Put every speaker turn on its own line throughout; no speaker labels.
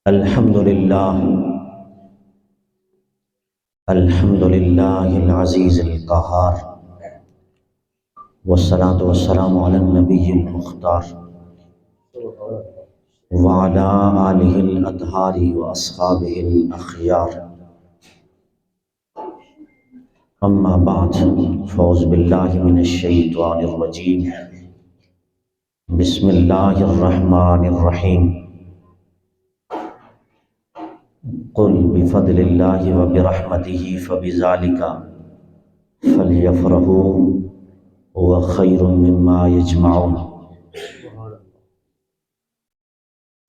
الحمد للہ العزیز القہار، والصلاة والسلام علی النبی المختار وعلی آلہ الاطہار واصحابہ الاخیار، اما بعد فاعوذ باللہ من الشیطان الرجیم، بسم اللہ الرحمن الرحیم۔ قل بفضل اللہ وبرحمتہ فبذالک فلیفرحوا هو خیر مما یجمعون۔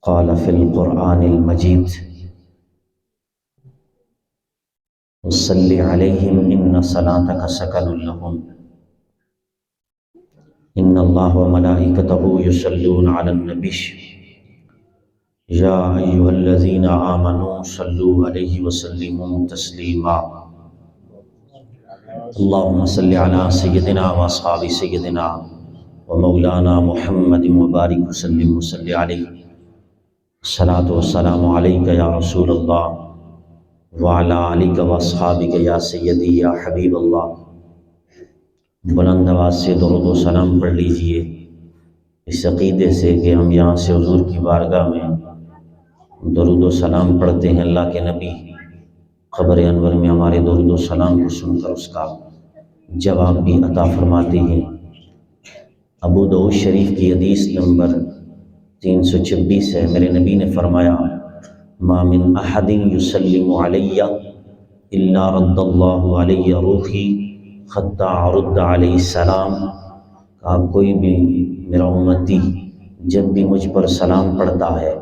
قال فی القرآن المجید وصلی علیہم ان صلاتک سکن لہم ان اللہ وملائکتہ یصلون علی النبی یا ایھا الذین آمنوا صلوا علیہ وسلموا تسلیما۔ اللہم صل علی سیدنا واصحاب سیدنا ومولانا محمد مبارک وسلم وصلی علیہ۔ الصلاۃ والسلام علیک یا رسول اللہ وعلی آلک واصحابک یا سیدی یا حبیب اللہ۔ بلند آواز سے درود و سلام پڑھ لیجئے اس عقیدے سے کہ ہم یہاں سے حضور کی بارگاہ میں درود و سلام پڑھتے ہیں، اللہ کے نبی قبر انور میں ہمارے درود و سلام کو سن کر اس کا جواب بھی عطا فرماتے ہیں۔ ابو داؤد شریف کی حدیث نمبر 326 ہے، میرے نبی نے فرمایا ما من احد یسلم علی الا رد اللہ علی روحی حتی ارد علیہ السلام۔ آپ کوئی بھی میرا امتی جب بھی مجھ پر سلام پڑھتا ہے،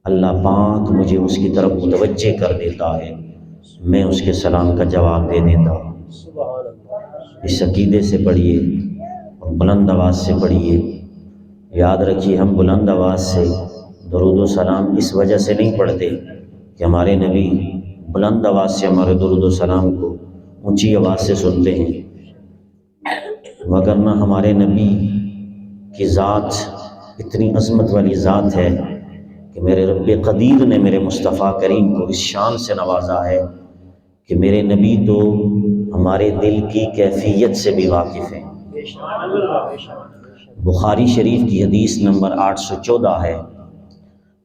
اللہ پاک مجھے اس کی طرف متوجہ کر دیتا ہے، میں اس کے سلام کا جواب دے دیتا ہوں۔ اس عقیدے سے پڑھیے اور بلند آواز سے پڑھیے۔ یاد رکھیے ہم بلند آواز سے درود و سلام اس وجہ سے نہیں پڑھتے کہ ہمارے نبی بلند آواز سے ہمارے درود و سلام کو اونچی آواز سے سنتے ہیں، وگرنہ ہمارے نبی کی ذات اتنی عظمت والی ذات ہے کہ میرے رب قدیر نے میرے مصطفیٰ کریم کو اس شان سے نوازا ہے کہ میرے نبی تو ہمارے دل کی کیفیت سے بھی واقف ہیں۔ بخاری شریف کی حدیث نمبر 814 ہے،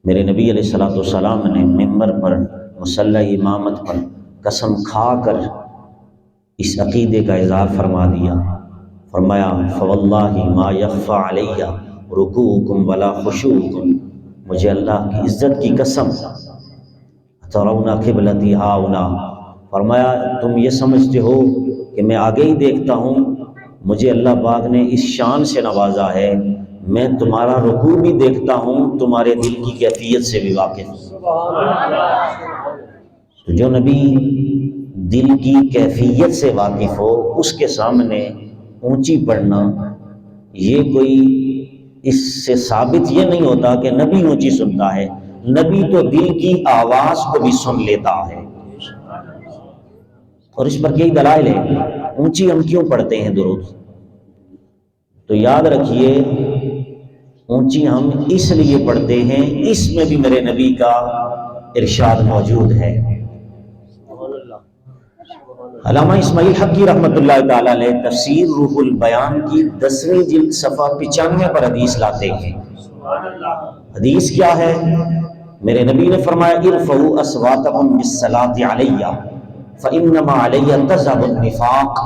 میرے نبی علیہ السلام نے ممبر پر مصلی امامت پر قسم کھا کر اس عقیدے کا اظہار فرما دیا، فرمایا فواللہ ما یخفی علی رکوعکم ولا خشوعکم، مجھے اللہ کی عزت کی قسم، ترون قبلتی ہاؤنا، فرمایا تم یہ سمجھتے ہو کہ میں آگے ہی دیکھتا ہوں، مجھے اللہ پاک نے اس شان سے نوازا ہے میں تمہارا رکوع بھی دیکھتا ہوں، تمہارے دل کی کیفیت سے بھی واقف ہوں۔ تو جو نبی دل کی کیفیت سے واقف ہو اس کے سامنے اونچی پڑھنا، یہ کوئی اس سے ثابت یہ نہیں ہوتا کہ نبی اونچی سنتا ہے، نبی تو دل کی آواز کو بھی سن لیتا ہے۔ اور اس پر کئی دلائل ہیں اونچی ہم کیوں پڑھتے ہیں درود، تو یاد رکھیے اونچی ہم اس لیے پڑھتے ہیں، اس میں بھی میرے نبی کا ارشاد موجود ہے۔ علامہ اسماعیل حقی رحمۃ اللہ تعالیٰ علیہ تفسیر روح البیان کی 10ویں جلد صفحہ 95 پر حدیث لاتے ہیں۔ حدیث کیا ہے؟ میرے نبی نے فرمایا ارفعوا اصواتکم بالصلاۃ علی فانما علی تذهب النفاق،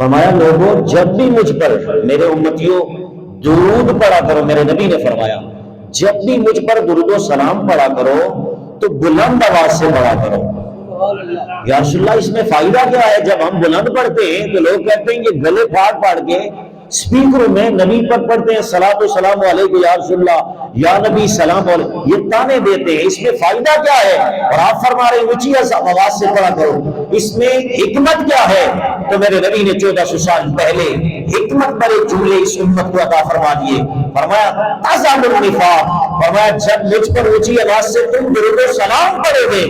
فرمایا لوگوں جب بھی مجھ پر میرے امتیوں درود پڑھا کرو، میرے نبی نے فرمایا جب بھی مجھ پر درود و سلام پڑھا کرو تو بلند آواز سے پڑھا کرو۔ یا رسول اللہ اس میں فائدہ کیا ہے؟ جب ہم بلند پڑھتے ہیں تو لوگ کہتے ہیں یہ گلے پھاڑ پھاڑ کے سپیکروں میں نبی پر پڑھتے ہیں صلاۃ و سلام علیکم یا رسول اللہ یا نبی سلام علیکم، یہ تانے دیتے ہیں، اس میں فائدہ کیا ہے؟ اور آپ فرما رہے ہیں اونچی آواز سے پڑھا کرو، اس میں حکمت کیا ہے؟ تو میرے نبی نے 1400 سال پہلے حکمت بڑے جملے اس امت کو عطا فرما دیے، فرمایا تذهب النفاق، فرمایا جب مجھ پر اونچی آواز سے تم درود و سلام پڑھو گے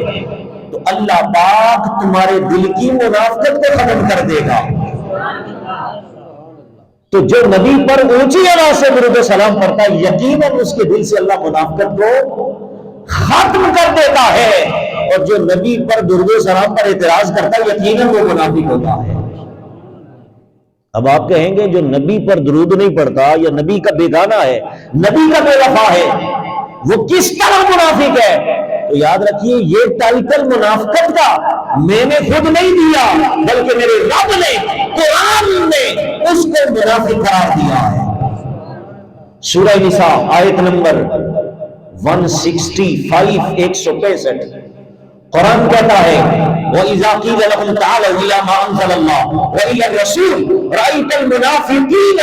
تو اللہ پاک تمہارے دل کی منافقت کو ختم کر دے گا۔ تو جو نبی پر اونچی آواز سے درود و سلام پڑھتا ہے یقیناً اس کے دل سے اللہ منافقت کو ختم کر دیتا ہے، اور جو نبی پر درود و سلام پر اعتراض کرتا ہے یقیناً وہ منافق ہوتا ہے۔ اب آپ کہیں گے جو نبی پر درود نہیں پڑتا یا نبی کا بیگانہ ہے، نبی کا بے وفا ہے، وہ کس طرح منافق ہے؟ تو یاد رکھیے یہ ٹائٹل منافقت کا میں نے خود نہیں دیا، بلکہ میرے رب نے، قرآن نے اس کو منافق قرار دیا ہے۔ سورہ نساء آیت نمبر 165 165 قرآن کہتا ہے وَإِذَا قِيلَ لَهُمْ تَعَالَوْا إِلَىٰ مَا أَنزَلَ اللَّهُ وَإِلَى الرَّسُولِ رَأَيْتَ الْمُنَافِقِينَ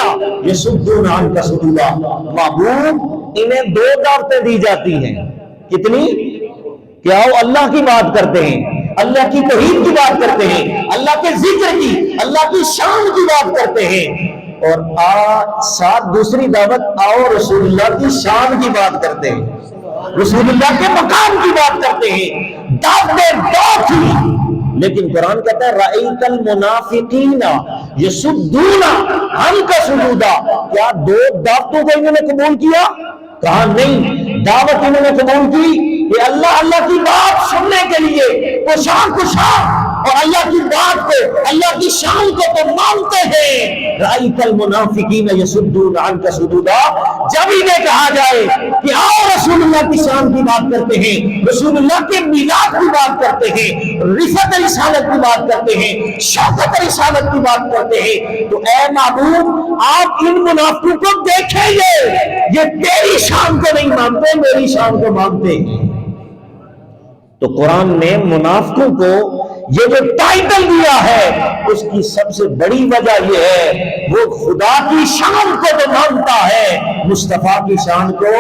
يَصُدُّونَ عَنْكَ صُدُودًا۔ محبوب انہیں دو دعوتیں دی جاتی ہیں، کتنی؟ کہ آؤ اللہ کی بات کرتے ہیں، اللہ کی توحید کی بات کرتے ہیں، اللہ کے ذکر کی، اللہ کی شان کی بات کرتے ہیں، اور ساتھ دوسری دعوت آؤ رسول اللہ کی شان کی بات کرتے ہیں، رسول اللہ کے مقام کی بات کرتے ہیں۔ دعوتیں دو تھی، لیکن قرآن کہتا ہے رأیت المنافقین یصدون عنک صدودا۔ کیا دو دعوتوں کو انہوں نے قبول کیا؟ کہا نہیں، دعوت انہوں نے قبول کی کہ اللہ کی بات سننے کے لیے کشا اور اللہ کی بات کو، اللہ کی شان کو تو مانتے ہیں۔ رأیت المنافقین یصدون عنک صدودا، جب انہیں کہا جائے کہ آؤ رسول اللہ کی شان کی بات کرتے ہیں، رسول اللہ کے میلاد کی بات کرتے ہیں، رفعت رسالت کی بات کرتے ہیں، شوکت رسالت کی بات کرتے ہیں، تو اے معبود آپ ان منافقوں کو دیکھیں گے، یہ تیری شان کو نہیں مانتے، میری شان کو مانتے ہیں۔ تو قرآن نے منافقوں کو یہ جو ٹائٹل دیا ہے اس کی سب سے بڑی وجہ یہ ہے وہ خدا کی شان کو تو مانتا ہے، مصطفیٰ کی شان کو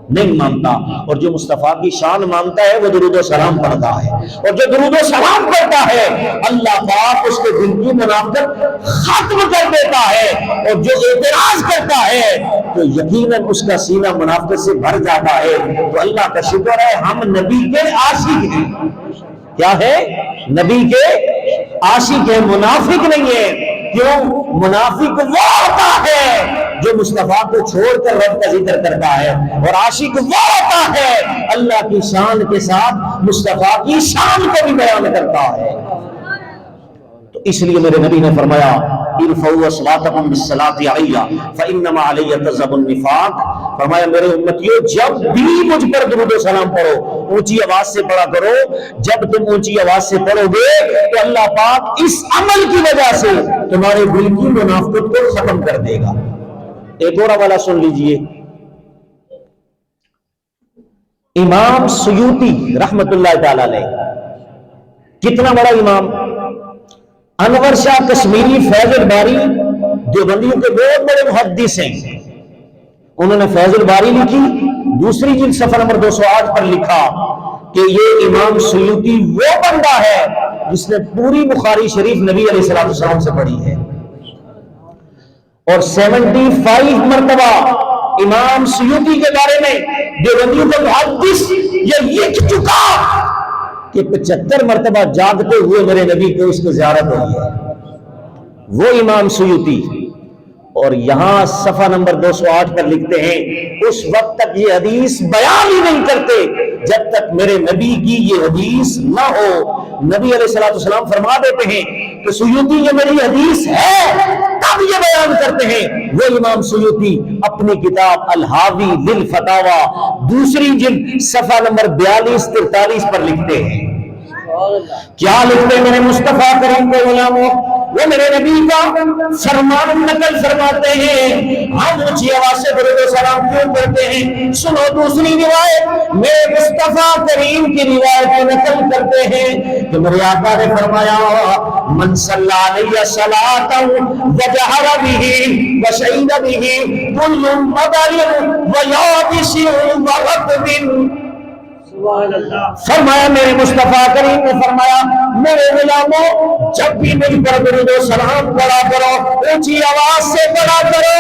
نہیں مانتا، اور جو مصطفیٰ کی شان مانتا ہے وہ درود و سلام پڑھتا ہے، اور جو درود و سلام پڑھتا ہے اللہ پاک اس کے دل کی منافقت ختم کر دیتا ہے، اور جو اعتراض کرتا ہے تو یقیناً اس کا سینہ منافقت سے بھر جاتا ہے۔ تو اللہ کا شکر ہے ہم نبی کے عاشق ہیں۔ کیا ہے؟ نبی کے عاشق ہیں، منافق نہیں ہے۔ کیوں؟ منافق وہ ہوتا ہے جو مصطفیٰ کو چھوڑ کر رب کا ذکر کرتا ہے، اور عاشق وہ ہوتا ہے اللہ کی شان کے ساتھ مصطفیٰ کی شان کو بھی بیان کرتا ہے۔ تو اس لیے میرے نبی نے فرمایا ارفعوا اصواتکم بالصلاۃ علی فانما علی تذهب النفاق، فرمایا میرے امتیوں جب بھی مجھ پر درود و سلام پڑھو اونچی آواز سے پڑھا کرو، جب تم اونچی آواز سے پڑھو گے تو اللہ پاک اس عمل کی وجہ سے تمہارے دل کی منافقت کو ختم کر دے گا۔ ایک اور حوالہ سن لیجئے، امام سیوطی رحمت اللہ تعالی علیہ، کتنا بڑا امام، انور شاہ کشمیری فیض الباری دیوبندیوں کے بہت بڑے محدث ہیں، انہوں نے فیض الباری لکھی، دوسری جلد صفحہ نمبر 208 پر لکھا کہ یہ امام سیوطی وہ بندہ ہے جس نے پوری بخاری شریف نبی علیہ السلام سے پڑھی ہے، اور 75 مرتبہ امام سیوطی کے بارے میں دیوبندیوں کے محدث یہ لکھ چکا کہ 75 مرتبہ جاگتے ہوئے میرے نبی کو اس کی زیارت ہوئی ہے، وہ امام سیوطی۔ اور یہاں صفحہ نمبر 208 پر لکھتے ہیں اس وقت تک یہ حدیث بیان ہی نہیں کرتے جب تک میرے نبی کی یہ حدیث نہ ہو۔ نبی علیہ السلام فرما دیتے ہیں کہ سیوطی یہ میری حدیث ہے، تب یہ بیان کرتے ہیں۔ وہ امام سیوطی اپنی کتاب الحاوی للفتاوی دوسری جلد صفحہ نمبر 42-43 پر لکھتے ہیں، کیا لکھتے ہیں میرے مصطفیٰ کریم کے غلاموں؟ وہ میرے نبی کا فرمان نقل فرماتے ہیں، ہم اونچی آواز سے درود و سلام کیوں کرتے ہیں؟ سنو دوسری روایت، میرے مصطفیٰ کریم کی روایت کو نقل کرتے ہیں کہ میرے آقا نے فرمایا من صلی علیہ صلاۃ وجہر بہ وشہد بہ کل مطر ویابس ورطب، فرمایا میرے مصطفیٰ کریم نے فرمایا میرے غلاموں جب بھی مجھ پر درود و سلام پڑھا کرو اونچی آواز سے پڑھا کرو۔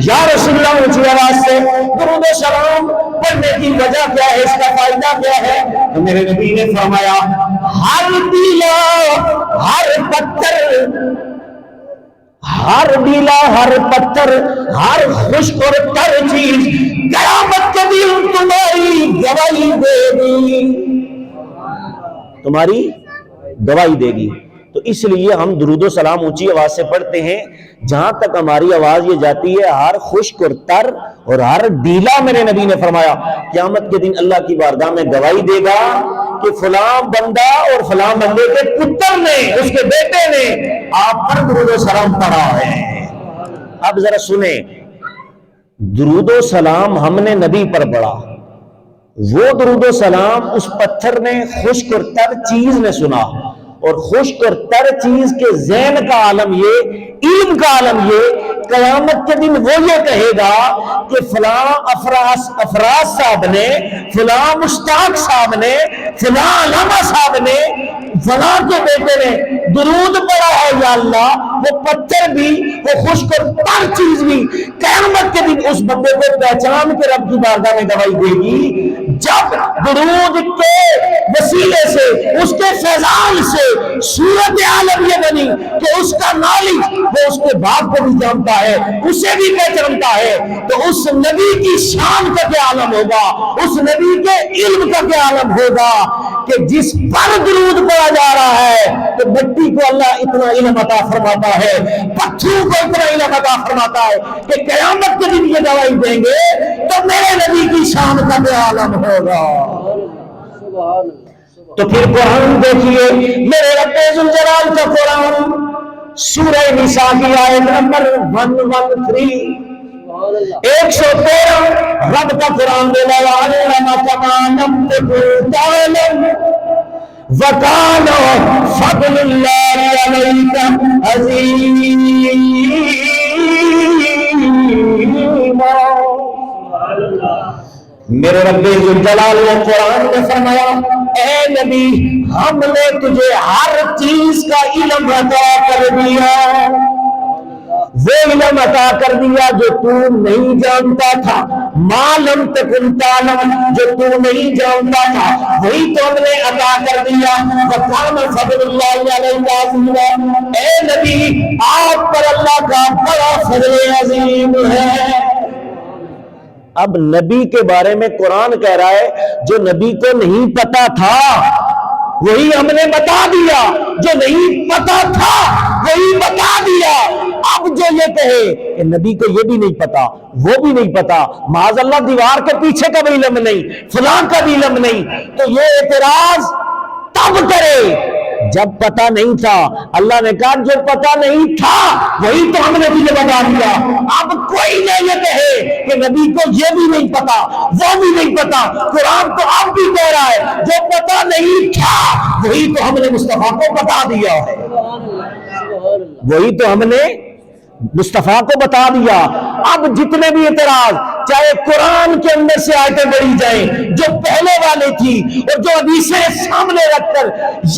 یا رسول اللہ اونچی آواز سے درود و سلام پڑھنے کی وجہ کیا ہے، اس کا فائدہ کیا ہے؟ تو میرے نبی نے فرمایا ہر بیلا ہر پتھر، ہر بیلا ہر پتھر، ہر خشک اور تر چیز قیامت تمہاری گواہی دے گی۔ تو اس لیے ہم درود و سلام اونچی آواز سے پڑھتے ہیں، جہاں تک ہماری آواز یہ جاتی ہے ہر خشک اور تر اور ہر ڈیلا، میرے نبی نے فرمایا قیامت کے دن اللہ کی بارگاہ میں گواہی دے گا کہ فلاں بندہ اور فلاں بندے کے پتر نے، اس کے بیٹے نے آپ پر درود و سلام پڑھا ہے۔ اب ذرا سنیں، درود و سلام ہم نے نبی پر پڑھا، وہ درود و سلام اس پتھر نے، خشک اور تر چیز نے سنا، اور خشک اور تر چیز کے ذہن کا عالم یہ، علم کا عالم یہ، قیامت کے دن وہ یہ کہے گا کہ فلاں افراز صاحب نے، فلاں مشتاق صاحب نے، فلاں علامہ صاحب نے، فلاں کے بیٹے نے درود پڑھا ہے یا اللہ۔ وہ پتھر بھی، وہ خشک اور تر چیز بھی قیامت کے دن اس بندے کو پہچان کے رب کی بارگاہ میں گواہی دے گی۔ جب درود کے وسیلے سے، اس کے فیضان سے صورت عالم یہ بنی کہ اس کا نالج وہ اس کے باپ کو بھی جانتا ہے، اسے بھی پہچانتا ہے، تو اس نبی کی شان کا کیا عالم ہوگا، اس نبی کے علم کا کیا عالم ہوگا کہ جس پر درود پڑھا جا رہا ہے تو مٹی کو اللہ اتنا علم عطا فرماتا ہے، پتھروں کو اتنا علم عطا فرماتا ہے کہ قیامت کے دن یہ گواہی دیں گے تو میرے نبی کی شان کا کیا عالم ہوگا۔ تو پھر قرآن دیکھیے، میرے رب ذوالجلال کا قرآن، سورہ نساء کی آیت نمبر 113، 113 رب کا قرآن دے رہا ہے، وَعَلَّمَ كَمَا لَمْ تَكُن تَعْلَمُ وَكَانَ فَضْلُ اللَّهِ عَلَيْكَ عَظِيمًا۔ میرے رب ذوالجلال نے قرآن میں فرمایا، اے نبی ہم نے تجھے ہر چیز کا علم عطا کر دیا، وہ علم عطا کر دیا جو تو نہیں جانتا تھا، ما لم تکن تعلم، جو تو نہیں جانتا تھا وہی تو ہم نے عطا کر دیا۔ وَكَانَ فَضْلُ اللَّهِ عَلَيْكَ عَظِيمًا، اے نبی آپ پر اللہ کا بڑا فضل عظیم ہے۔ اب نبی کے بارے میں قرآن کہہ رہا ہے جو نبی کو نہیں پتا تھا وہی ہم نے بتا دیا، جو نہیں پتا تھا وہی بتا دیا۔ اب جو یہ کہے کہ نبی کو یہ بھی نہیں پتا، وہ بھی نہیں پتا، معاذ اللہ دیوار کے پیچھے کا بھی علم نہیں، فلاں کا بھی علم نہیں، تو یہ اعتراض تب کرے جب پتا نہیں تھا۔ اللہ نے کہا جو پتا نہیں تھا وہی تو ہم نے تجھے بتا دیا۔ اب کوئی نہ یہ کہے کہ نبی کو یہ بھی نہیں پتا، وہ بھی نہیں پتا، قرآن تو اب بھی کہہ رہا ہے جو پتا نہیں تھا وہی تو ہم نے مصطفیٰ کو بتا دیا ہے، وہی تو ہم نے مصطفیٰ کو بتا دیا۔ اب جتنے بھی اعتراض چاہے قرآن کے اندر سے آیتیں پڑھی جائیں جو پہلے والے تھی اور جو حدیثیں سامنے رکھ کر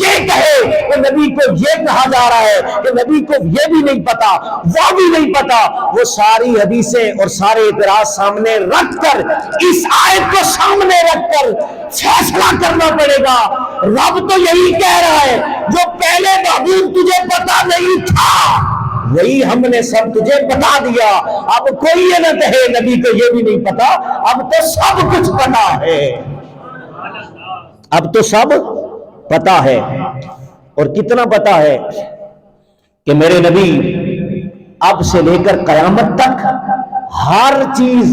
یہ کہے کہ نبی کو یہ کہا جا رہا ہے کہ نبی کو یہ بھی نہیں پتا، وہ بھی نہیں پتا، وہ ساری حدیثیں اور سارے اعتراض سامنے رکھ کر اس آیت کو سامنے رکھ کر فیصلہ کرنا پڑے گا۔ رب تو یہی کہہ رہا ہے جو پہلے محبوب تجھے پتا نہیں تھا وہی ہم نے سب تجھے بتا دیا۔ اب کوئی یہ نہ کہے نبی کو یہ بھی نہیں پتا، اب تو سب کچھ پتا ہے، اب تو سب پتا ہے۔ اور کتنا پتا ہے کہ میرے نبی اب سے لے کر قیامت تک ہر چیز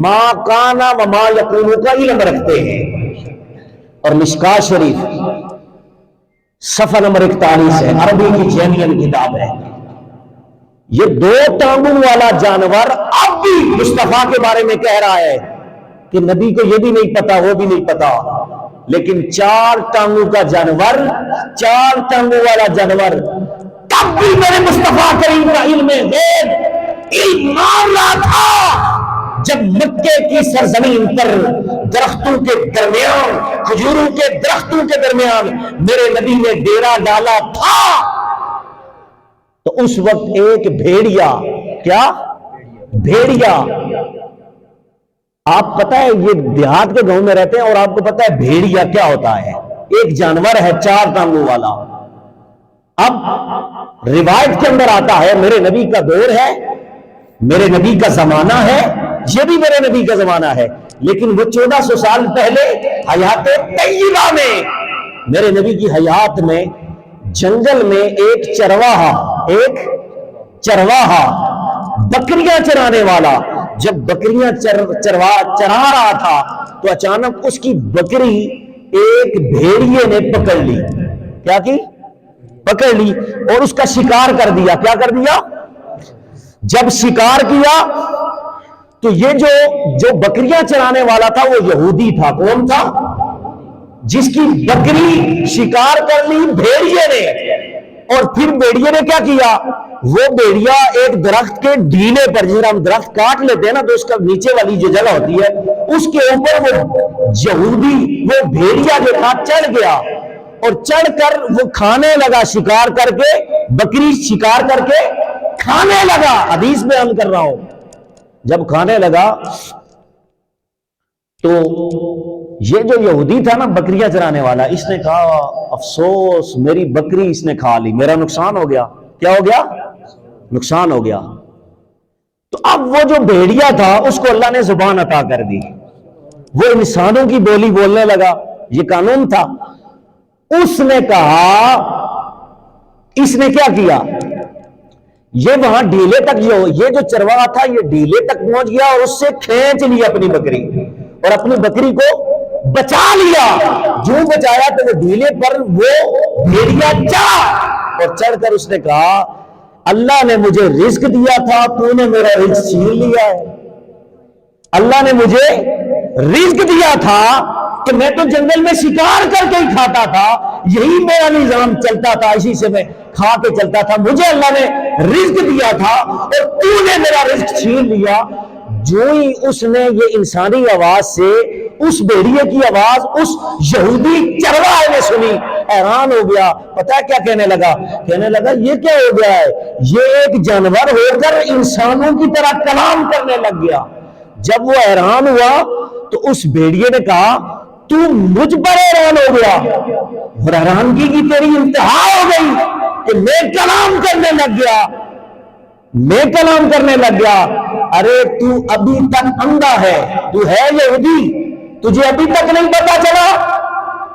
ما کانا و ما یکون کا علم رکھتے ہیں۔ اور مشکاہ شریف صفحہ نمبر 41 ہے، عربی کی جینین کتاب ہے۔ یہ 2 ٹانگوں والا جانور اب بھی مصطفیٰ کے بارے میں کہہ رہا ہے کہ نبی کو یہ بھی نہیں پتا، وہ بھی نہیں پتا، لیکن 4 ٹانگوں کا جانور، 4 ٹانگوں والا جانور تب بھی میرے مصطفیٰ کریم کا علم غیب علم مار رہا تھا جب مکے کی سرزمین پر درختوں کے درمیان، کھجوروں کے درختوں کے درمیان میرے نبی نے ڈیرا ڈالا تھا۔ تو اس وقت ایک بھیڑیا، کیا بھیڑیا، آپ پتہ ہے یہ دیہات کے گاؤں میں رہتے ہیں اور آپ کو پتہ ہے بھیڑیا کیا ہوتا ہے؟ ایک جانور ہے 4 ٹانگوں والا۔ اب روایت کے اندر آتا ہے میرے نبی کا دور ہے، میرے نبی کا زمانہ ہے، یہ بھی میرے نبی کا زمانہ ہے، لیکن وہ 1400 سال پہلے حیات طیبہ میں میرے نبی کی حیات میں جنگل میں ایک چرواہا بکریاں چرانے والا جب بکریاں چرا رہا تھا تو اچانک اس کی بکری ایک بھیڑیے نے پکڑ لی. کیا کی؟ پکڑ لی اور اس کا شکار کر دیا. کیا کر دیا؟ جب شکار کیا تو یہ جو بکریاں چرانے والا تھا وہ یہودی تھا. کون تھا؟ جس کی بکری شکار کر لی بھیڑیے نے. اور پھر بھیڑیے نے کیا کیا؟ وہ بھیڑیا ایک درخت کے ڈھیلے پر، جس ہم درخت کاٹ لیتے ہیں نا تو اس کا نیچے والی جو جگہ ہوتی ہے اس کے اوپر وہ یہودی وہ بھیڑیا جو تھا چڑھ گیا اور چڑھ کر وہ کھانے لگا، شکار کر کے بکری شکار کر کے کھانے لگا. حدیث بیان کر رہا ہوں. جب کھانے لگا تو یہ جو یہودی تھا نا بکریاں چرانے والا، اس نے کہا افسوس میری بکری اس نے کھا لی، میرا نقصان ہو گیا. کیا ہو گیا؟ نقصان ہو گیا. تو اب وہ جو بھیڑیا تھا اس کو اللہ نے زبان عطا کر دی، وہ انسانوں کی بولی بولنے لگا. یہ قانون تھا. اس نے کہا، اس نے کیا کیا؟ یہ وہاں ڈھیلے تک یہ جو چرواہا تھا یہ ڈھیلے تک پہنچ گیا اور اس سے کھینچ لیا اپنی بکری اور اپنی بکری کو بچا لیا. جو بچایا تو وہ ڈھیلے پر وہ بھیڑیا چڑھا اور چڑھ کر اس نے کہا اللہ نے مجھے رزق دیا تھا، تو نے میرا رزق چھین لیا ہے. اللہ نے مجھے رزق دیا تھا کہ میں تو جنگل میں شکار کر کے ہی کھاتا تھا، یہی میرا نظام چلتا تھا، اسی سے میں کھا کے چلتا تھا. مجھے اللہ نے رزق دیا تھا اور تو نے میرا رزق چھین لیا. جو ہی اس نے یہ انسانی آواز سے اس بھیڑیے کی آواز اس یہودی چرواہے نے سنی، حیران ہو گیا. پتہ کیا کہنے لگا؟ کہنے لگا یہ کیا ہو گیا ہے؟ یہ ایک جانور ہو کر انسانوں کی طرح کلام کرنے لگ گیا. جب وہ حیران ہوا تو اس بھیڑیے نے کہا تو مجھ پر حیران ہو گیا اور حیرانگی کی تیری انتہا ہو گئی کہ میں کلام کرنے لگ گیا. ارے تو ابھی تک اندھا ہے، تو ہے یہودی، تجھے ابھی تک نہیں پتا چلا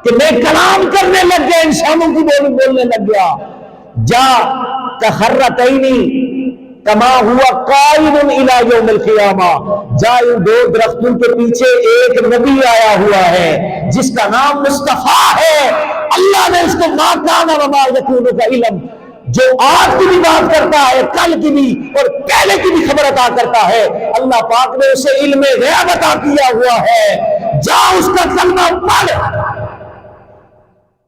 کہ میں کلام کرنے لگ گیا، انسانوں کی بولی بولنے لگ گیا. جا کخرتینی کما ہوا قائم الی یوم القیامہ، جا ان دو درختوں کے پیچھے ایک نبی آیا ہوا ہے جس کا نام مصطفیٰ ہے. اللہ نے اس کو ما کان وما یکون کا علم، جو آج کی بھی بات کرتا ہے، کل کی بھی اور پہلے کی بھی خبر عطا کرتا ہے. اللہ پاک نے اسے علم غیب عطا کیا ہوا ہے. جا اس کا کلمہ پڑھ.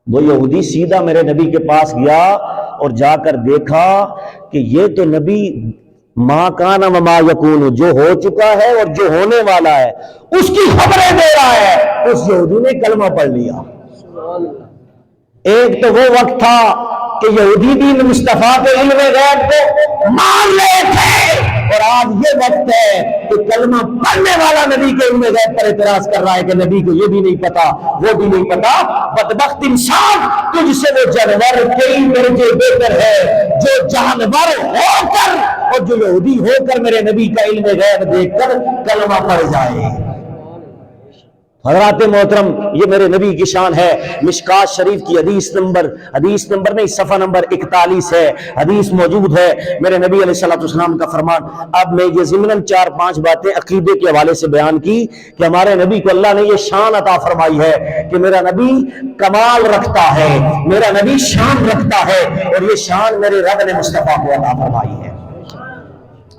وہ یہودی سیدھا میرے نبی کے پاس گیا اور جا کر دیکھا کہ یہ تو نبی ما کان وما یکون، جو ہو چکا ہے اور جو ہونے والا ہے اس کی خبریں دے رہا ہے. اس یہودی نے کلمہ پڑھ لیا. ایک تو وہ وقت تھا کہ یہودی بھی مصطفیٰ کے علم غیب کو مان رہے تھے، اور آج یہ وقت ہے کہ کلمہ پڑھنے والا نبی کے علم غیب پر اعتراض کر رہا ہے کہ نبی کو یہ بھی نہیں پتا، وہ بھی نہیں پتا. بدبخت انسان، تجھ سے وہ جانور کئی درجے بہتر ہے جو جانور ہو کر اور جو یہودی ہو کر میرے نبی کا علم غیب دیکھ کر کلمہ پڑھ جائے. حضرات محترم، یہ میرے نبی کی شان ہے. مشکات شریف کی حدیث نمبر نہیں، صفحہ نمبر 41 ہے، حدیث موجود ہے. میرے نبی علیہ السلام کا فرمان. اب میں یہ ضمناً 4-5 باتیں عقیدے کے حوالے سے بیان کی کہ ہمارے نبی کو اللہ نے یہ شان عطا فرمائی ہے کہ میرا نبی کمال رکھتا ہے، میرا نبی شان رکھتا ہے، اور یہ شان میرے رب نے مصطفیٰ کو عطا فرمائی ہے.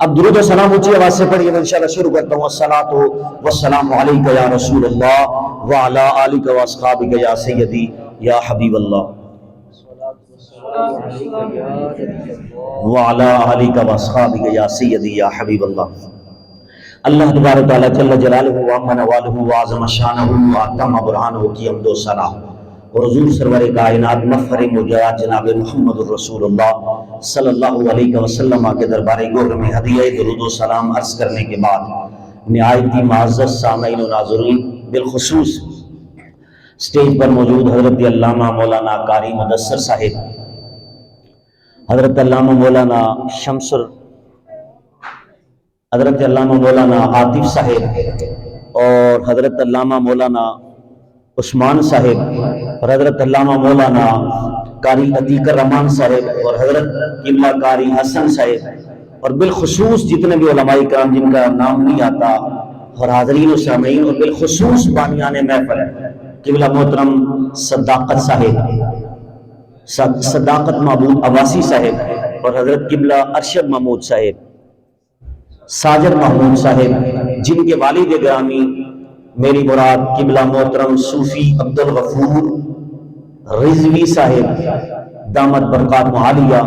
اب درود و سلام اونچی آواز سے پڑھیے. میں انشاءاللہ شروع کرتا ہوں. الصلاۃ والسلام علیک یا رسول اللہ وعلی آلک واصحابک یا سیدی یا حبیب اللہ وعلی آلک واصحابک یا سیدی یا حبیب اللہ. اللہ تبارک تعالیٰ جل جلالہ وعظم نوالہ وعظم شانہ واتم برہانہ کی حمد و ثنا اور حضور سرور کائنات مفخر مجاہد جناب محمد الرسول اللہ صلی اللہ علیہ وسلم کے دربار گور میں ہدیہ درود و سلام عرض کرنے کے بعد نہایت ہی معزز سامعین و ناظرین، بالخصوص سٹیج پر موجود حضرت علامہ مولانا قاری مدثر صاحب، حضرت علامہ مولانا شمسر، حضرت علامہ مولانا عاطف صاحب اور حضرت علامہ مولانا عثمان صاحب اور حضرت علامہ مولانا قاری عتیق الرحمان صاحب اور حضرت قبلہ قاری حسن صاحب اور بالخصوص جتنے بھی علماء کرام جن کا نام نہیں آتا اور حاضرین و سامعین اور بالخصوص بانیان محفل قبلہ محترم صداقت صاحب، صداقت محمود عباسی صاحب اور حضرت قبلہ ارشد محمود صاحب، ساجد محمود صاحب جن کے والد گرامی میری مراد قبلہ محترم صوفی عبد الغفور رضوی صاحب دامت برکات معالیہ،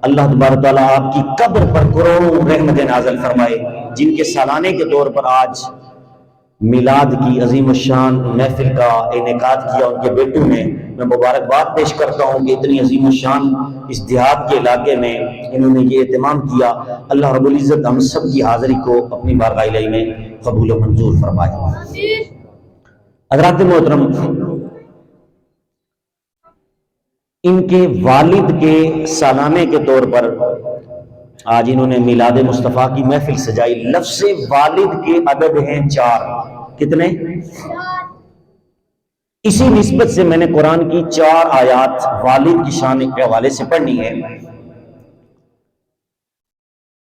اللہ تبارک تعالیٰ آپ کی قبر پر کروڑوں رحمت نازل فرمائے، جن کے سالانے کے طور پر آج میلاد کی عظیم الشان محفل کا انعقاد کیا ان کے بیٹوں نے۔ میں مبارکباد پیش کرتا ہوں کہ اتنی عظیم الشان اس دیہات کے علاقے میں انہوں نے یہ اہتمام کیا۔ اللہ رب العزت ہم سب کی حاضری کو اپنی بارگاہ الہی میں قبول و منظور فرمائے۔ حضرات محترم، ان کے والد کے سالانے کے طور پر آج انہوں نے میلاد مصطفیٰ کی محفل سجائی۔ لفظ والد کے عدد ہیں 4۔ کتنے؟ اسی نسبت سے میں نے قرآن کی 4 آیات والد کی شان کے حوالے سے پڑھنی ہے۔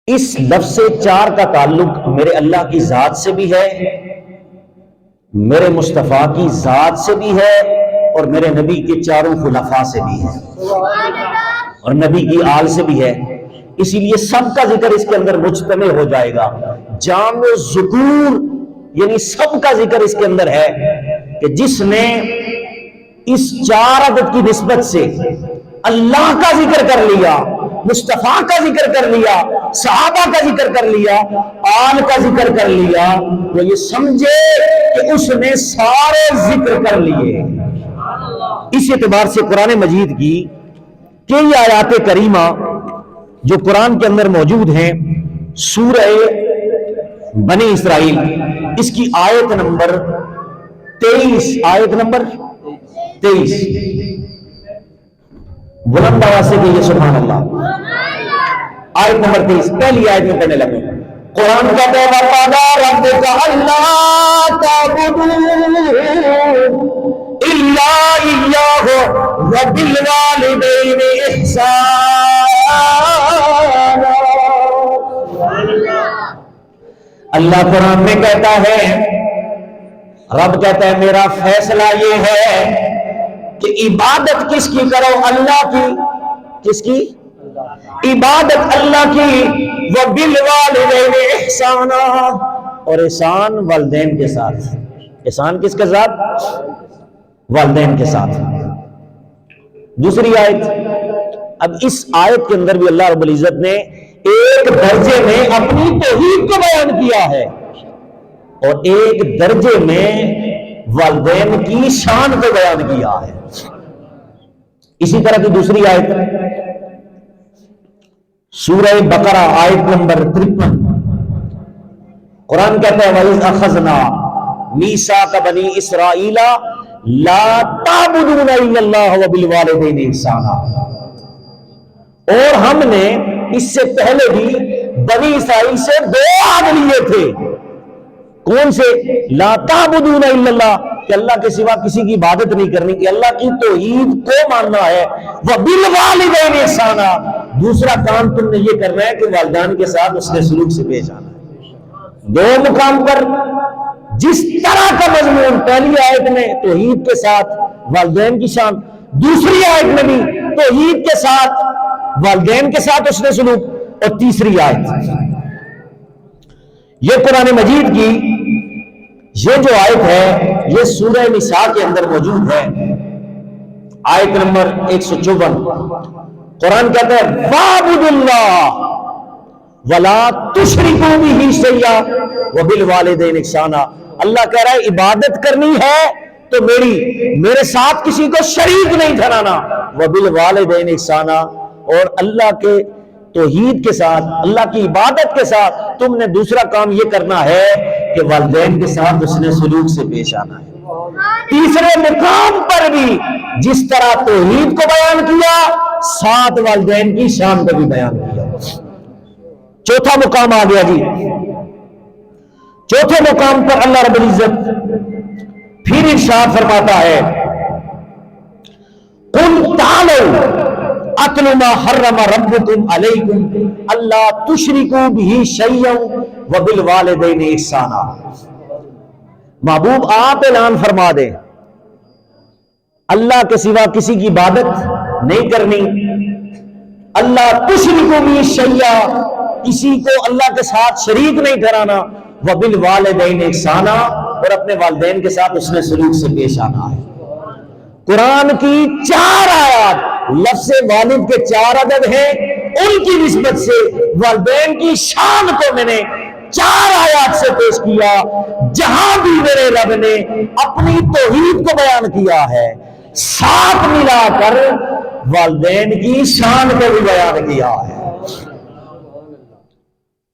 اس لفظ 4 کا تعلق میرے اللہ کی ذات سے بھی ہے، میرے مصطفیٰ کی ذات سے بھی ہے، اور میرے نبی کے 4 خلفاء سے بھی ہے، اور نبی کی آل سے بھی ہے۔ اسی لیے سب کا ذکر اس کے اندر مجتمع ہو جائے گا۔ جامع ذکور یعنی سب کا ذکر اس کے اندر ہے کہ جس نے اس 4 عدد کی نسبت سے اللہ کا ذکر کر لیا، مصطفیٰ کا ذکر کر لیا، صحابہ کا ذکر کر لیا، آل کا ذکر کر لیا، تو یہ سمجھے کہ اس نے سارے ذکر کر لیے۔ اس اعتبار سے قرآن مجید کی کئی آیات کریمہ جو قرآن کے اندر موجود ہیں، سورہ بنی اسرائیل اس کی آیت نمبر 23، آیت نمبر 23 بلند آواز سے کہیے سبحان اللہ۔ آیت نمبر 23 پہلی آیت میں پڑھنے لگے۔ قرآن کا وَقَضَىٰ رَبُّكَ أَلَّا تَعْبُدُوا إِلَّا إِيَّاهُ وَبِالْوَالِدَيْنِ إِحْسَانًا۔ اللہ قرآن میں کہتا ہے، رب کہتا ہے میرا فیصلہ یہ ہے کہ عبادت کس کی کرو؟ اللہ کی۔ کس کی؟ عبادت اللہ کی۔ وَبِالْوَالِدَيْنِ إِحْسَانًا، اور احسان والدین کے ساتھ۔ احسان کس کے ساتھ؟ والدین کے ساتھ۔ دوسری آیت، اب اس آیت کے اندر بھی اللہ رب العزت نے ایک درجے میں اپنی توحید کو بیان کیا ہے اور ایک درجے میں والدین کی شان کو بیان کیا ہے۔ اسی طرح کی دوسری آیت سورہ بقرہ آیت نمبر 53، قرآن کہتا ہے وَإِذْ أَخَذْنَا مِيثَاقَ بَنِي إِسْرَائِيلَ لَا تَعْبُدُونَ إِلَّا اللَّهَ وَبِالْوَالِدَيْنِ إِحْسَانًا، اور ہم نے اس سے پہلے بھی بنی اسرائیل سے 2 عہد لیے تھے۔ کون سے؟ لا تعبدون الا اللہ، کہ اللہ کے سوا کسی کی عبادت نہیں کرنی، کہ اللہ کی توحید کو ماننا ہے۔ وبالوالدین احسانا، دوسرا کام تم نے یہ کرنا ہے کہ والدین کے ساتھ اس نے سلوک سے پیش آنا ہے۔ 2 مقام پر جس طرح کا مضمون پہلی آیت میں توحید کے ساتھ والدین کی شان، دوسری آیت میں بھی توحید کے ساتھ والدین کے ساتھ اس نے سلوک، اور تیسری آیت یہ قرآن مجید کی یہ جو آیت ہے یہ سورہ نساء کے اندر موجود ہے، آیت نمبر 154۔ قرآن کہتا ہے وَاعْبُدُوا اللَّهَ وَلَا تُشْرِكُوا بِهِ شَيْئًا وَبِالْوَالِدَيْنِ إِحْسَانًا، اللہ کہہ رہا ہے عبادت کرنی ہے تو میرے ساتھ کسی کو شریک نہیں ٹھہرانا، وَبِالْوَالِدَيْنِ إِحْسَانًا، اور اللہ کے توحید کے ساتھ، اللہ کی عبادت کے ساتھ تم نے دوسرا کام یہ کرنا ہے کہ والدین کے ساتھ اس نے سلوک سے پیش آنا ہے۔ تیسرے مقام پر بھی جس طرح توحید کو بیان کیا، ساتھ والدین کی شان کو بھی بیان کیا۔ چوتھا مقام آ گیا جی، چوتھے مقام پر اللہ رب العزت پھر ارشاد فرماتا ہے قل تعالوا اتل ما حرم ربکم علیکم اللہ تشرکوا بہ شیئا وبالوالدین احسانا. محبوب آپ اعلان فرما دیں اللہ کے سوا کسی کی عبادت نہیں کرنی. اللہ تشرکوا بہ شیئا کسی کو اللہ کے ساتھ شریک نہیں ٹھہرانا. وبالوالدین احسانا اور اپنے والدین کے ساتھ اس نے سلوک سے پیش آنا ہے. قرآن کی 4 آیات لفظ والد کے 4 عدد ہیں, ان کی نسبت سے والدین کی شان کو میں نے 4 آیات سے پیش کیا. جہاں بھی میرے رب نے اپنی توحید کو بیان کیا ہے ساتھ ملا کر والدین کی شان کو بھی بیان کیا ہے.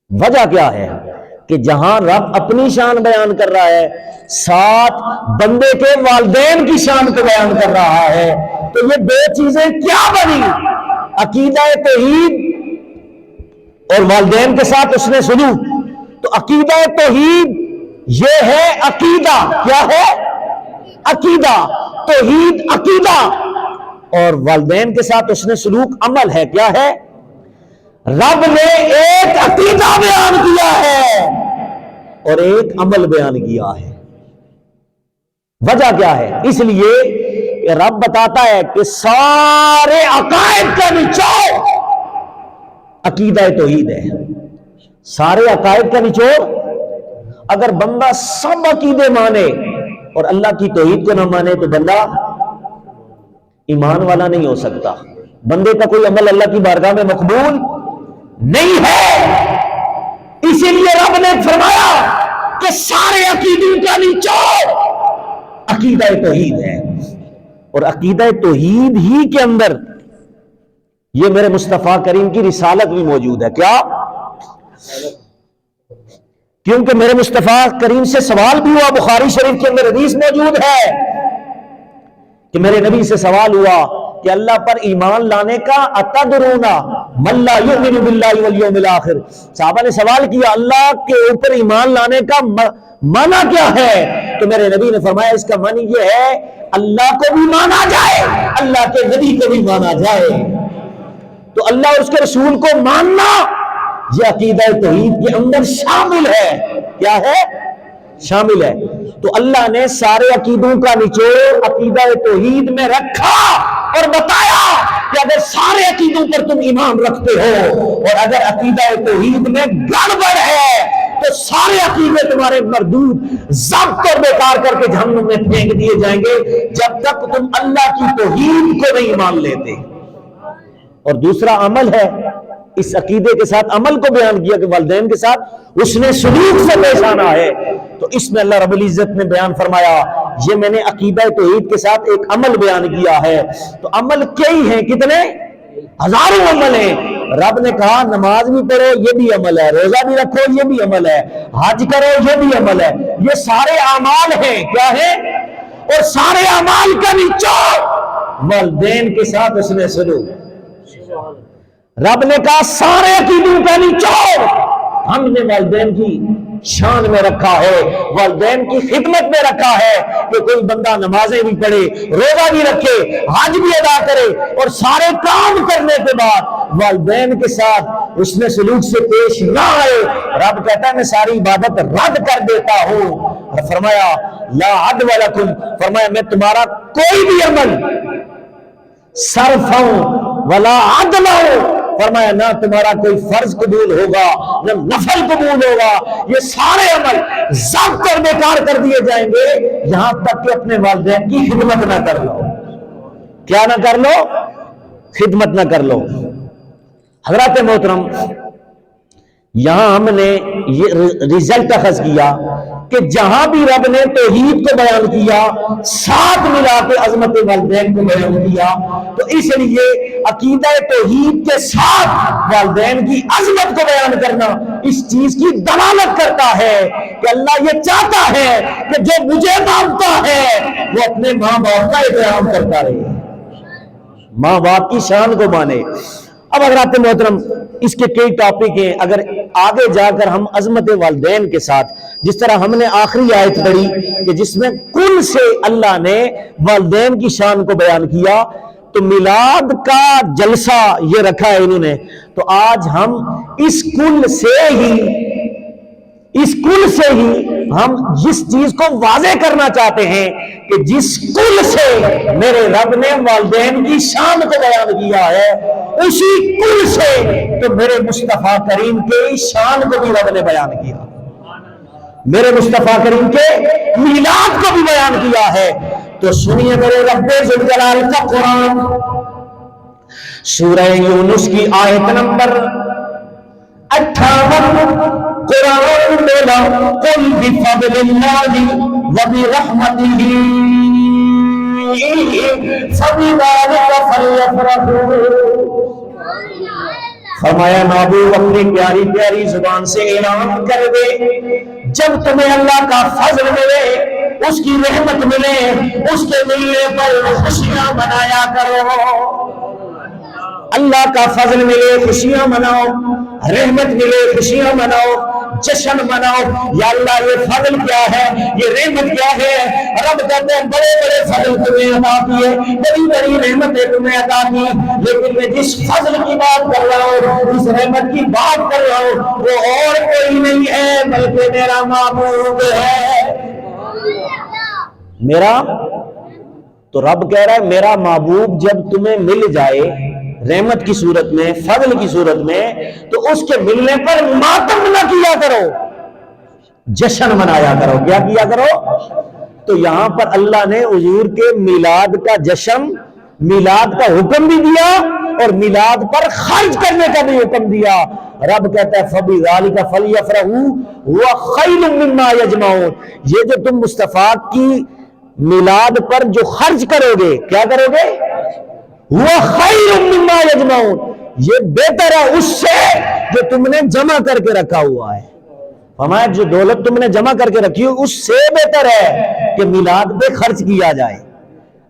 وجہ کیا ہے کہ جہاں رب اپنی شان بیان کر رہا ہے ساتھ بندے کے والدین کی شان کو بیان کر رہا ہے, تو یہ 2 چیزیں کیا بنی؟ عقیدہ توحید اور والدین کے ساتھ اس نے سلوک. تو عقیدہ توحید یہ ہے عقیدہ. کیا ہے؟ عقیدہ. توحید عقیدہ. اور والدین کے ساتھ اس نے سلوک عمل ہے. کیا ہے؟ رب نے ایک عقیدہ بیان کیا ہے اور ایک عمل بیان کیا ہے. وجہ کیا ہے؟ اس لیے کہ رب بتاتا ہے کہ سارے عقائد کا نچوڑ عقیدہ توحید ہے. سارے عقائد کا نچوڑ. اگر بندہ سب عقیدے مانے اور اللہ کی توحید کو نہ مانے تو بندہ ایمان والا نہیں ہو سکتا. بندے کا کوئی عمل اللہ کی بارگاہ میں مقبول نہیں ہے. اسی لیے رب نے فرمایا کہ سارے عقیدوں کا نچوڑ عقیدہ توحید ہے. اور عقیدہ توحید ہی کے اندر یہ میرے مصطفیٰ کریم کی رسالت بھی موجود ہے. کیا؟ کیونکہ میرے مصطفیٰ کریم سے سوال بھی ہوا, بخاری شریف کے اندر حدیث موجود ہے کہ میرے نبی سے سوال ہوا کہ اللہ پر ایمان لانے کا اتدرونا من لا یؤمن باللہ والیوم الآخر. صحابہ نے سوال کیا اللہ کے اوپر ایمان لانے کا معنی کیا ہے؟ تو میرے نبی نے فرمایا اس کا معنی یہ ہے اللہ کو بھی مانا جائے, اللہ کے نبی کو بھی مانا جائے. تو اللہ اور اس کے رسول کو ماننا یہ عقیدہ توحید کے اندر شامل ہے. کیا ہے؟ شامل ہے. تو اللہ نے سارے عقیدوں کا نچوڑ عقیدہ توحید میں رکھا اور بتایا کہ اگر سارے عقیدوں پر تم ایمان رکھتے ہو اور اگر عقیدہ توحید میں گڑبڑ ہے تو سارے عقیدے تمہارے مردود ضبط اور بیکار کر کے جہنم میں پھینک دیے جائیں گے جب تک تم اللہ کی توحید کو نہیں مان لیتے. اور دوسرا عمل ہے. اس عقیدے کے ساتھ عمل کو بیان کیا کہ والدین کے ساتھ اس نے سلوک سے پیش آنا ہے. تو اس میں اللہ رب العزت نے بیان فرمایا یہ میں نے عقیدہ توحید کے ساتھ ایک عمل بیان کیا ہے. تو عمل کئی ہیں, کتنے؟ ہزاروں عمل ہیں. رب نے کہا نماز بھی پڑھو یہ بھی عمل ہے, روزہ بھی رکھو یہ بھی عمل ہے, حج کرو یہ بھی عمل ہے. یہ سارے اعمال ہیں. کیا ہے؟ اور سارے اعمال کا نچوڑ والدین کے ساتھ اس نے سلوک. رب نے کہا سارے عقیدوں کا نچوڑ ہم نے والدین کی شان میں رکھا ہے, والدین کی خدمت میں رکھا ہے کہ کوئی بندہ نمازیں بھی پڑھے, روزہ بھی رکھے, حج بھی ادا کرے اور سارے کام کرنے کے بعد والدین کے ساتھ اس نے سلوک سے پیش نہ آئے. رب کہتا ہے میں ساری عبادت رد کر دیتا ہوں. اور فرمایا لا عدو لکم, فرمایا میں تمہارا کوئی بھی عمل صرف ہوں ولا عدل ہوں, فرمایا نہ تمہارا کوئی فرض قبول ہوگا نہ نفل قبول ہوگا. یہ سارے عمل ضبط اور بیکار کر دیے جائیں گے یہاں تک کہ اپنے والدین کی خدمت نہ کر لو. کیا نہ کر لو؟ خدمت نہ کر لو. حضرات محترم یہاں ہم نے یہ رزلٹ اخذ کیا کہ جہاں بھی رب نے توحید کو بیان کیا ساتھ ملا کے عظمت والدین کو بیان کیا. تو اس لیے عقیدہ توحید کے ساتھ والدین کی عظمت کو بیان کرنا اس چیز کی دلالت کرتا ہے کہ اللہ یہ چاہتا ہے کہ جو مجھے مانتا ہے وہ اپنے ماں باپ کا احترام کرتا رہے, ماں باپ کی شان کو مانے. اب حضرات محترم اس کے کئی ٹاپک ہیں، اگر آگے جا کر ہم عظمت والدین کے ساتھ، جس طرح ہم نے آخری آیت پڑھی کہ جس میں کل سے اللہ نے والدین کی شان کو بیان کیا، تو میلاد کا جلسہ یہ رکھا ہے انہوں نے، تو آج ہم اس کل سے ہی ہم جس چیز کو واضح کرنا چاہتے ہیں کہ جس کل سے میرے رب نے والدین کی شان کو بیان کیا ہے، اسی کل سے تو میرے مصطفیٰ کریم کے شان کو بھی رب نے بیان کیا، میرے مصطفیٰ کریم کے میلاد کو بھی بیان کیا ہے۔ تو سنیے میرے رب ذوالجلال کا قرآن، سورہ یونس کی آیت نمبر 58، قرآن بولا قل بفضل اللہ وبرحمتہ فبذلک فلیفرحوا۔ فرمایا محبوب اپنی پیاری پیاری زبان سے اعلان کر دے، جب تمہیں اللہ کا فضل ملے، اس کی رحمت ملے، اس کے ملنے پر خوشیاں منایا کرو۔ اللہ کا فضل ملے خوشیاں مناؤ، رحمت ملے خوشیاں مناؤ، جشن مناؤ۔ یا اللہ یہ فضل کیا ہے، یہ رحمت کیا ہے؟ رب کہتے ہیں بڑے بڑے فضل تمہیں عطا کیے، بڑی بڑی رحمتیں تمہیں عطا کی، لیکن میں جس فضل کی بات کر رہا ہوں، اس رحمت کی بات کر رہا ہوں، وہ اور کوئی نہیں ہے بلکہ میرا محبوب ہے۔ میرا تو رب کہہ رہا ہے میرا محبوب جب تمہیں مل جائے رحمت کی صورت میں، فضل کی صورت میں، تو اس کے ملنے پر ماتم نہ کیا کرو، جشن منایا کرو۔ کیا کیا کرو؟ تو یہاں پر اللہ نے حضور کے میلاد کا جشن، میلاد کا حکم بھی دیا اور میلاد پر خرچ کرنے کا بھی حکم دیا۔ رب کہتا ہے فَبِذَلِكَ فَلْيَفْرَحُوا هُوَ خَيْرٌ مِّمَّا يَجْمَعُونَ۔ یہ جو تم مصطفیٰ کی میلاد پر جو خرچ کرو گے، کیا کرو گے؟ وہ خیر مما یجمعون، یہ بہتر ہے اس سے جو تم نے جمع کر کے رکھا ہوا ہے۔ فرمایا جو دولت تم نے جمع کر کے رکھی ہو اس سے بہتر ہے کہ میلاد پہ خرچ کیا جائے۔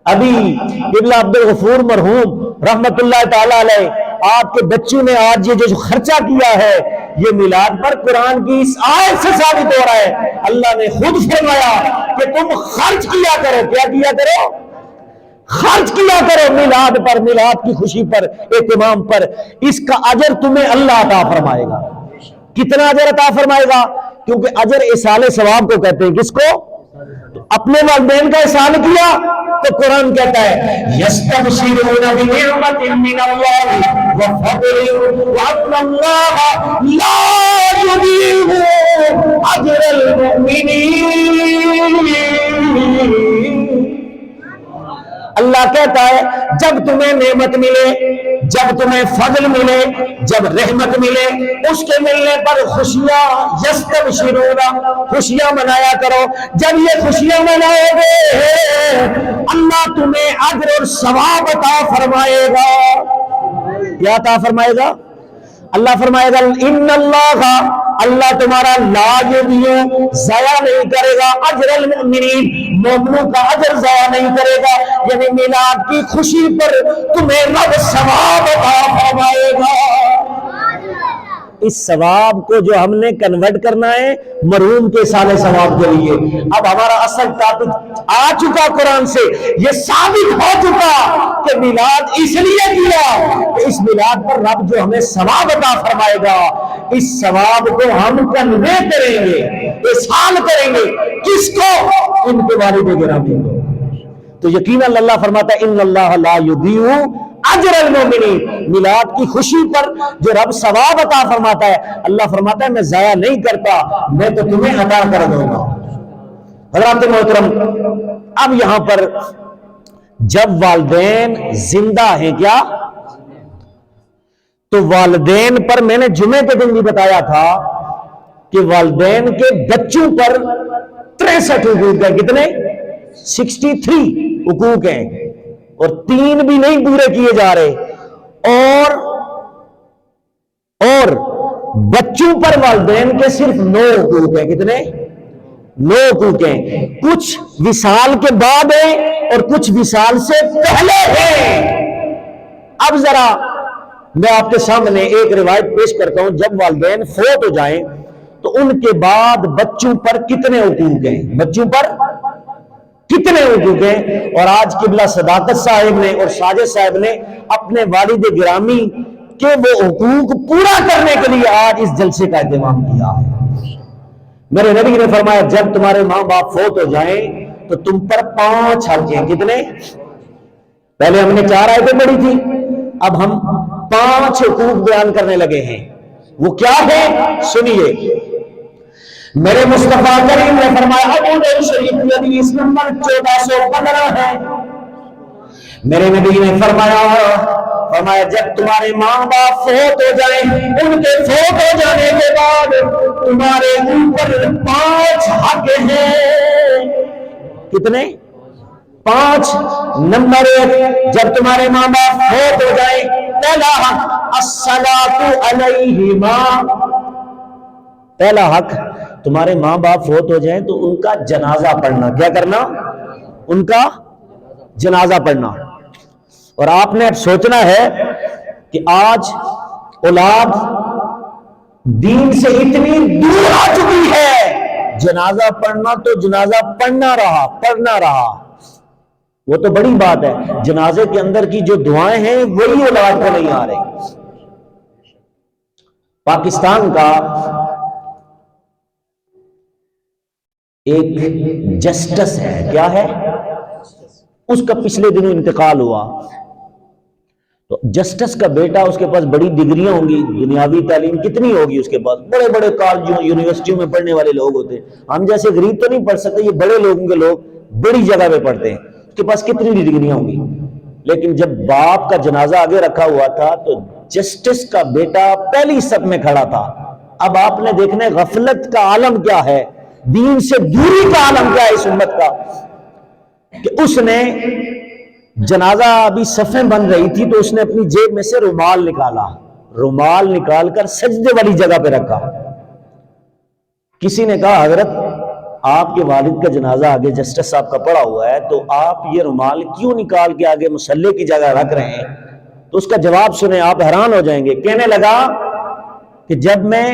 ابھی قبلہ عبدالغفور مرحوم رحمت اللہ تعالی علیہ، آپ کے بچوں نے آج یہ جو خرچہ کیا ہے یہ میلاد پر قرآن کی اس آیت سے ثابت ہو رہا ہے۔ اللہ نے خود فرمایا کہ تم خرچ کیا کرو۔ کیا کیا کرو؟ خرچ کیا کرو میلاد پر، میلاد کی خوشی پر، اہتمام پر۔ اس کا اجر تمہیں اللہ عطا فرمائے گا۔ کتنا اجر عطا فرمائے گا؟ کیونکہ اجر اصال ثواب کو کہتے ہیں۔ کس کو؟ اپنے والدین کا احسان کیا تو قرآن کہتا ہے یستبشرون بنعمت من اللہ وفضل وان اللہ لا یضیع اجر المؤمنین۔ اللہ کہتا ہے جب تمہیں نعمت ملے، جب تمہیں فضل ملے، جب رحمت ملے، اس کے ملنے پر خوشیاں، یستبشرون، خوشیاں منایا کرو۔ جب یہ خوشیاں مناؤ گے اللہ تمہیں اجر اور ثواب عطا فرمائے گا۔ کیا عطا فرمائے گا؟ اللہ فرمائے گا ان اللہ تمہارا لا یضیع، ضائع نہیں کرے گا، اجر المؤمنین، مومنوں کا اجر ضائع نہیں کرے گا۔ یعنی میلاد کی خوشی پر تمہیں رب ثواب عطا فرمائے گا۔ اس ثواب کو جو ہم نے کنورٹ کرنا ہے مرحوم کے سال ثواب کے لیے۔ اب ہمارا اصل ٹاپک آ چکا قرآن سے، یہ ثابت ہو چکا کہ میلاد اس لیے کیا کہ اس میلاد پر رب جو ہمیں ثواب عطا فرمائے گا، اس ثواب کو ہم کنوے کریں گے، احسان کریں گے۔ کس کو؟ ان کے والد گرامی کو۔ تو یقیناً اللہ فرماتا ہے ان اللہ لا یضیع اجر المؤمنین، میلاد کی خوشی پر جو رب ثواب عطا فرماتا ہے، اللہ فرماتا ہے میں ضائع نہیں کرتا، میں تو تمہیں عطا کر دوں گا۔ حضرات محترم، اب یہاں پر جب والدین زندہ ہیں، کیا تو والدین پر میں نے جمعے کے دن بھی بتایا تھا کہ والدین کے بچوں پر 63 حقوق ہیں۔ کتنے؟ 63 حقوق ہیں، اور 3 بھی نہیں پورے کیے جا رہے۔ اور بچوں پر والدین کے صرف 9 حقوق ہیں۔ کتنے؟ 9 حقوق ہیں۔ کچھ وصال کے بعد ہیں اور کچھ وصال سے پہلے ہیں۔ اب ذرا میں آپ کے سامنے ایک روایت پیش کرتا ہوں، جب والدین فوت ہو جائیں تو ان کے بعد بچوں پر کتنے حقوق ہیں، بچوں پر کتنے حقوق ہیں؟ اور آج قبلہ صداقت صاحب نے اور ساجد صاحب نے اپنے والد گرامی کے وہ حقوق پورا کرنے کے لیے آج اس جلسے کا اہتمام کیا ہے۔ میرے نبی نے فرمایا جب تمہارے ماں باپ فوت ہو جائیں تو تم پر 5 حق ہیں۔ کتنے؟ پہلے ہم نے 4 آیتیں پڑھی تھی، اب ہم 5 حقوق بیان کرنے لگے ہیں۔ وہ کیا ہے سنیے۔ میرے مصطفیٰ کریم نے فرمایا، ابو داؤد شریف کی حدیث نمبر 1415 ہے، میرے نبی نے فرمایا جب تمہارے ماں باپ فوت ہو جائیں، ان کے فوت ہو جانے کے بعد تمہارے اوپر 5 حق ہیں۔ کتنے؟ 5۔ نمبر 1، جب تمہارے ماں باپ فوت ہو جائیں، پہلا حق الصلاۃ علیہما، پہلا حق تمہارے ماں باپ فوت ہو جائیں تو ان کا جنازہ پڑھنا۔ کیا کرنا؟ ان کا جنازہ پڑھنا۔ اور آپ نے اب سوچنا ہے کہ آج اولاد دین سے اتنی دور آ چکی ہے، جنازہ پڑھنا تو جنازہ پڑھنا رہا، وہ تو بڑی بات ہے، جنازے کے اندر کی جو دعائیں ہیں وہی اولاد کو نہیں آ رہی۔ پاکستان کا ایک جسٹس ہے، کیا ہے؟ اس کا پچھلے دنوں انتقال ہوا۔ تو جسٹس کا بیٹا، اس کے پاس بڑی ڈگریاں ہوں گی، دنیاوی تعلیم کتنی ہوگی اس کے پاس، بڑے بڑے کالجوں یونیورسٹیوں میں پڑھنے والے لوگ ہوتے ہیں، ہم جیسے غریب تو نہیں پڑھ سکتے، یہ بڑے لوگوں کے لوگ بڑی جگہ پہ پڑھتے ہیں، اس کے پاس کتنی ڈگریاں ہوں گی۔ لیکن جب باپ کا جنازہ آگے رکھا ہوا تھا تو جسٹس کا بیٹا پہلی صف میں کھڑا تھا۔ اب آپ نے دیکھنا ہے غفلت کا عالم کیا ہے، دین سے دوری کا عالم کیا ہے اس امت کا، کہ اس نے جنازہ ابھی صفیں بن رہی تھی تو اس نے اپنی جیب میں سے رومال نکال کر سجدے والی جگہ پہ رکھا۔ کسی نے کہا حضرت آپ کے والد کا جنازہ آگے جسٹس صاحب کا پڑا ہوا ہے تو آپ یہ رومال کیوں نکال کے آگے مصلی کی جگہ رکھ رہے ہیں؟ تو اس کا جواب سنیں، آپ حیران ہو جائیں گے۔ کہنے لگا کہ جب میں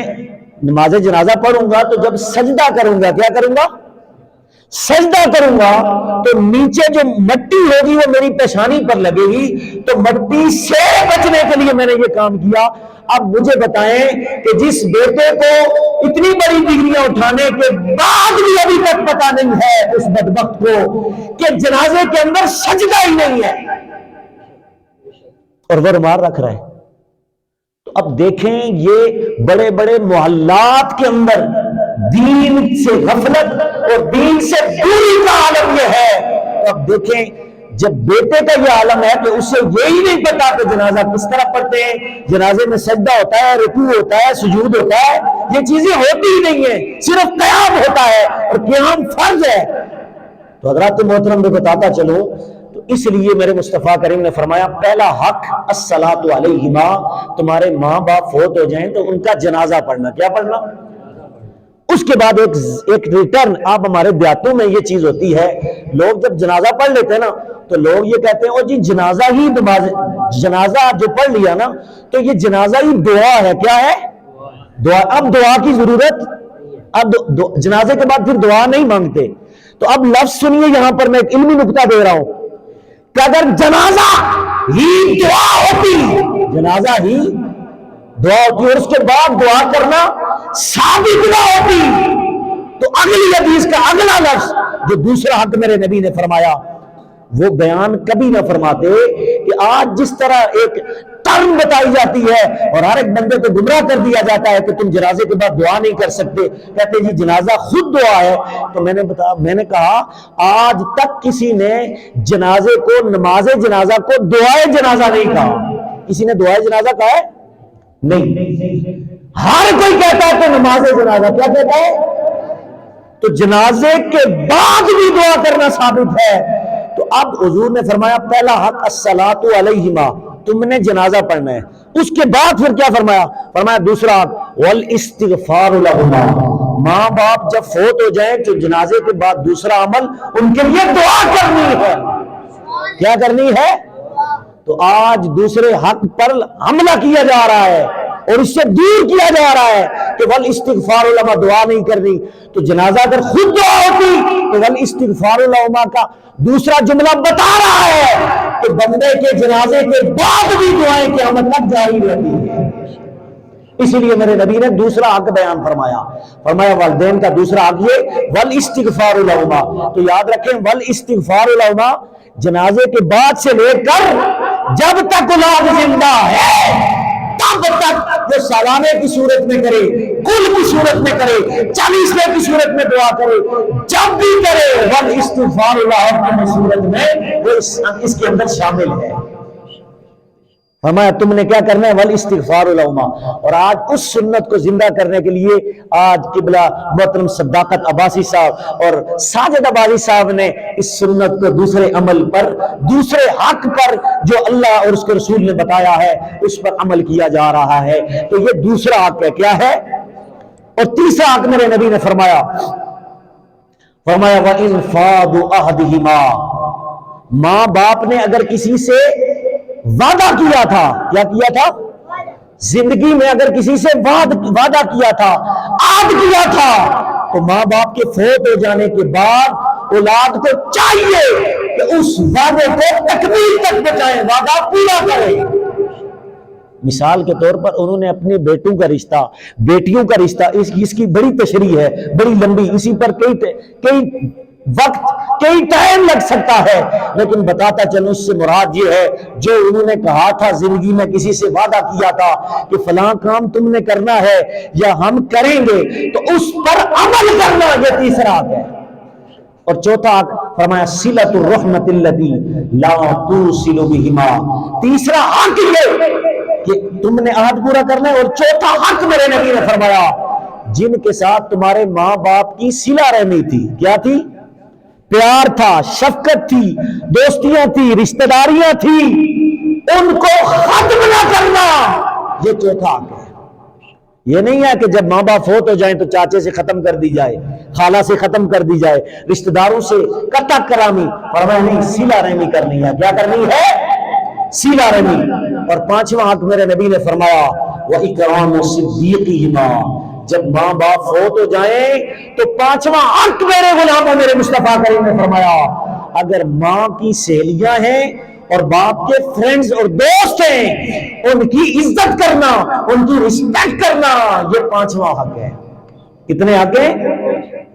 نماز جنازہ پڑھوں گا تو جب سجدہ کروں گا، کیا کروں گا؟ سجدہ کروں گا تو نیچے جو مٹی ہوگی وہ میری پیشانی پر لگے گی، تو مٹی سے بچنے کے لیے میں نے یہ کام کیا۔ اب مجھے بتائیں کہ جس بیٹے کو اتنی بڑی ڈگریاں اٹھانے کے بعد بھی ابھی تک پتہ نہیں ہے اس بدبخت کو کہ جنازے کے اندر سجدہ ہی نہیں ہے، اور وہ رومال رکھ رہا ہے۔ تو اب دیکھیں یہ بڑے بڑے محلات کے اندر دین سے غفلت اور دین سے دوری کا عالم یہ ہے۔ تو اب دیکھیں جب بیٹے کا یہ عالم ہے کہ اسے یہی نہیں پتا کہ جنازہ کس طرح پڑھتے ہیں، جنازے میں سجدہ ہوتا ہے، رکوع ہوتا ہے، سجود ہوتا ہے، یہ چیزیں ہوتی ہی نہیں ہیں، صرف قیام ہوتا ہے اور قیام فرض ہے۔ تو حضرات محترم میں بتاتا چلوں، تو اس لیے میرے مصطفیٰ کریم نے فرمایا پہلا حق الصلاۃ علیہما، تمہارے ماں باپ فوت ہو جائیں تو ان کا جنازہ پڑھنا۔ کیا پڑھنا؟ اس کے بعد ایک ریٹرن، آپ ہمارے دیہاتوں میں یہ چیز ہوتی ہے، لوگ جب جنازہ پڑھ لیتے ہیں نا تو لوگ یہ کہتے ہیں او جی جنازہ ہی جنازہ جو پڑھ لیا نا تو یہ جنازہ ہی دعا ہے۔ کیا ہے؟ دعا۔ اب دعا کی ضرورت، اب جنازے کے بعد پھر دعا نہیں مانگتے۔ تو اب لفظ سنیے، یہاں پر میں ایک علمی نکتہ دے رہا ہوں کہ اگر جنازہ ہی دعا ہوتی، جنازہ ہی دعا ہوتی اور اس کے بعد دعا کرنا ثابت نہ ہوتی تو اگلی حدیث کا اگلا لفظ جو دوسرا حق میرے نبی نے فرمایا وہ بیان کبھی نہ فرماتے کہ آج جس طرح ایک ٹرم بتائی جاتی ہے اور ہر ایک بندے کو گمراہ کر دیا جاتا ہے کہ تم جنازے کے بعد دعا نہیں کر سکتے، کہتے جی جنازہ خود دعا ہے۔ تو میں نے کہا آج تک کسی نے جنازے کو، نماز جنازہ کو دعائے جنازہ نہیں کہا۔ کسی نے دعائے جنازہ کہا ہے؟ نہیں۔ ہر کوئی کہتا ہے کہ نماز جنازہ، کیا کہتا ہے؟ تو جنازے کے بعد بھی دعا کرنا ثابت ہے۔ تو اب حضور نے فرمایا پہلا حق الصلاۃ علیہما، تم نے جنازہ پڑھنا ہے۔ اس کے بعد پھر کیا فرمایا؟ فرمایا دوسرا حق والاستغفار لہما، ماں باپ جب فوت ہو جائیں تو جنازے کے بعد دوسرا عمل ان کے لیے دعا کرنی ہے۔ کیا کرنی ہے؟ تو آج دوسرے حق پر حملہ کیا جا رہا ہے اور اس سے دور کیا جا رہا ہے کہ والاستغفار لہما، دعا نہیں کرنی. تو جنازہ اگر خود دعا ہوتی تو والاستغفار لہما کا دوسرا جملہ بتا رہا ہے کہ بندے کے جنازے کے بعد بھی دعائیں قیامت تک جاری رہتی ہیں. اس لیے میرے نبی نے دوسرا حق بیان فرمایا والدین کا دوسرا حق یہ والاستغفار لہما. تو یاد رکھیں والاستغفار لہما جنازے کے بعد سے لے کر جب تک اولاد زندہ ہے تب تک وہ سالانہ کی صورت میں کرے، کل کی صورت میں کرے، 40ویں کی صورت میں دعا کرے، جب بھی کرے والاستغفار لہما کی صورت میں وہ اس کے اندر شامل ہے. فرمایا تم نے کیا کرنا ہے والاستغفار لہما. اور آج اس سنت کو زندہ کرنے کے لیے آج قبلہ محترم صداقت عباسی صاحب اور ساجد عباسی صاحب نے اس سنت کو دوسرے عمل پر، دوسرے حق پر جو اللہ اور اس کے رسول نے بتایا ہے اس پر عمل کیا جا رہا ہے. تو یہ دوسرا حق ہے. کیا ہے؟ اور تیسرا حق میرے نبی نے فرمایا وَإِنْفَاضُ أَحَدِهِمَا، ماں باپ نے اگر کسی سے وعدہ کیا تھا، کیا کیا تھا؟ زندگی میں اگر کسی سے وعدہ کیا تھا، عہد کیا تھا، تو ماں باپ کے فوت ہو جانے کے بعد اولاد کو چاہیے کہ اس وعدے کو تکمیل تک پہنچائیں، وعدہ پورا کریں. مثال کے طور پر انہوں نے اپنے بیٹوں کا رشتہ، بیٹیوں کا رشتہ، اس کی بڑی تشریح ہے، بڑی لمبی، اسی پر کئی وقت کئی ٹائم لگ سکتا ہے، لیکن بتاتا چلوں اس سے مراد یہ ہے جو انہوں نے کہا تھا، زندگی میں کسی سے وعدہ کیا تھا کہ فلاں کام تم نے کرنا ہے یا ہم کریں گے، تو اس پر عمل کرنا، یہ تیسرا حق ہے. اور چوتھا حق فرمایا صلۃ الرحمۃ التی لا توصل بہما. تیسرا حق یہ کہ تم نے عہد پورا کرنا ہے. اور چوتھا حق میرے نبی نے فرمایا جن کے ساتھ تمہارے ماں باپ کی صلہ رحمی تھی. کیا تھی؟ پیار تھا، شفقت تھی، دوستیاں تھی، رشتہ داریاں تھی، ان کو ختم نہ کرنا. یہ چوتھا حق ہے. یہ نہیں ہے کہ جب ماں باپ فوت ہو جائیں تو چاچے سے ختم کر دی جائے، خالہ سے ختم کر دی جائے، رشتہ داروں سے قطع کرامی. فرمایا نہیں، صلہ رحمی کرنی ہے. کیا کرنی ہے؟ صلہ رحمی. اور پانچواں حق میرے نبی نے فرمایا وَإِكْرَامُ صِدِّيقِهِمَا. جب ماں باپ فوت ہو جائیں تو پانچواں حق میرے غلاموں، میرے مصطفیٰ کریم نے فرمایا اگر ماں کی سہیلیاں ہیں اور باپ کے فرینڈز اور دوست ہیں، ان کی عزت کرنا، ان کی رسپیکٹ کرنا، یہ پانچواں حق ہے. کتنے حق ہیں؟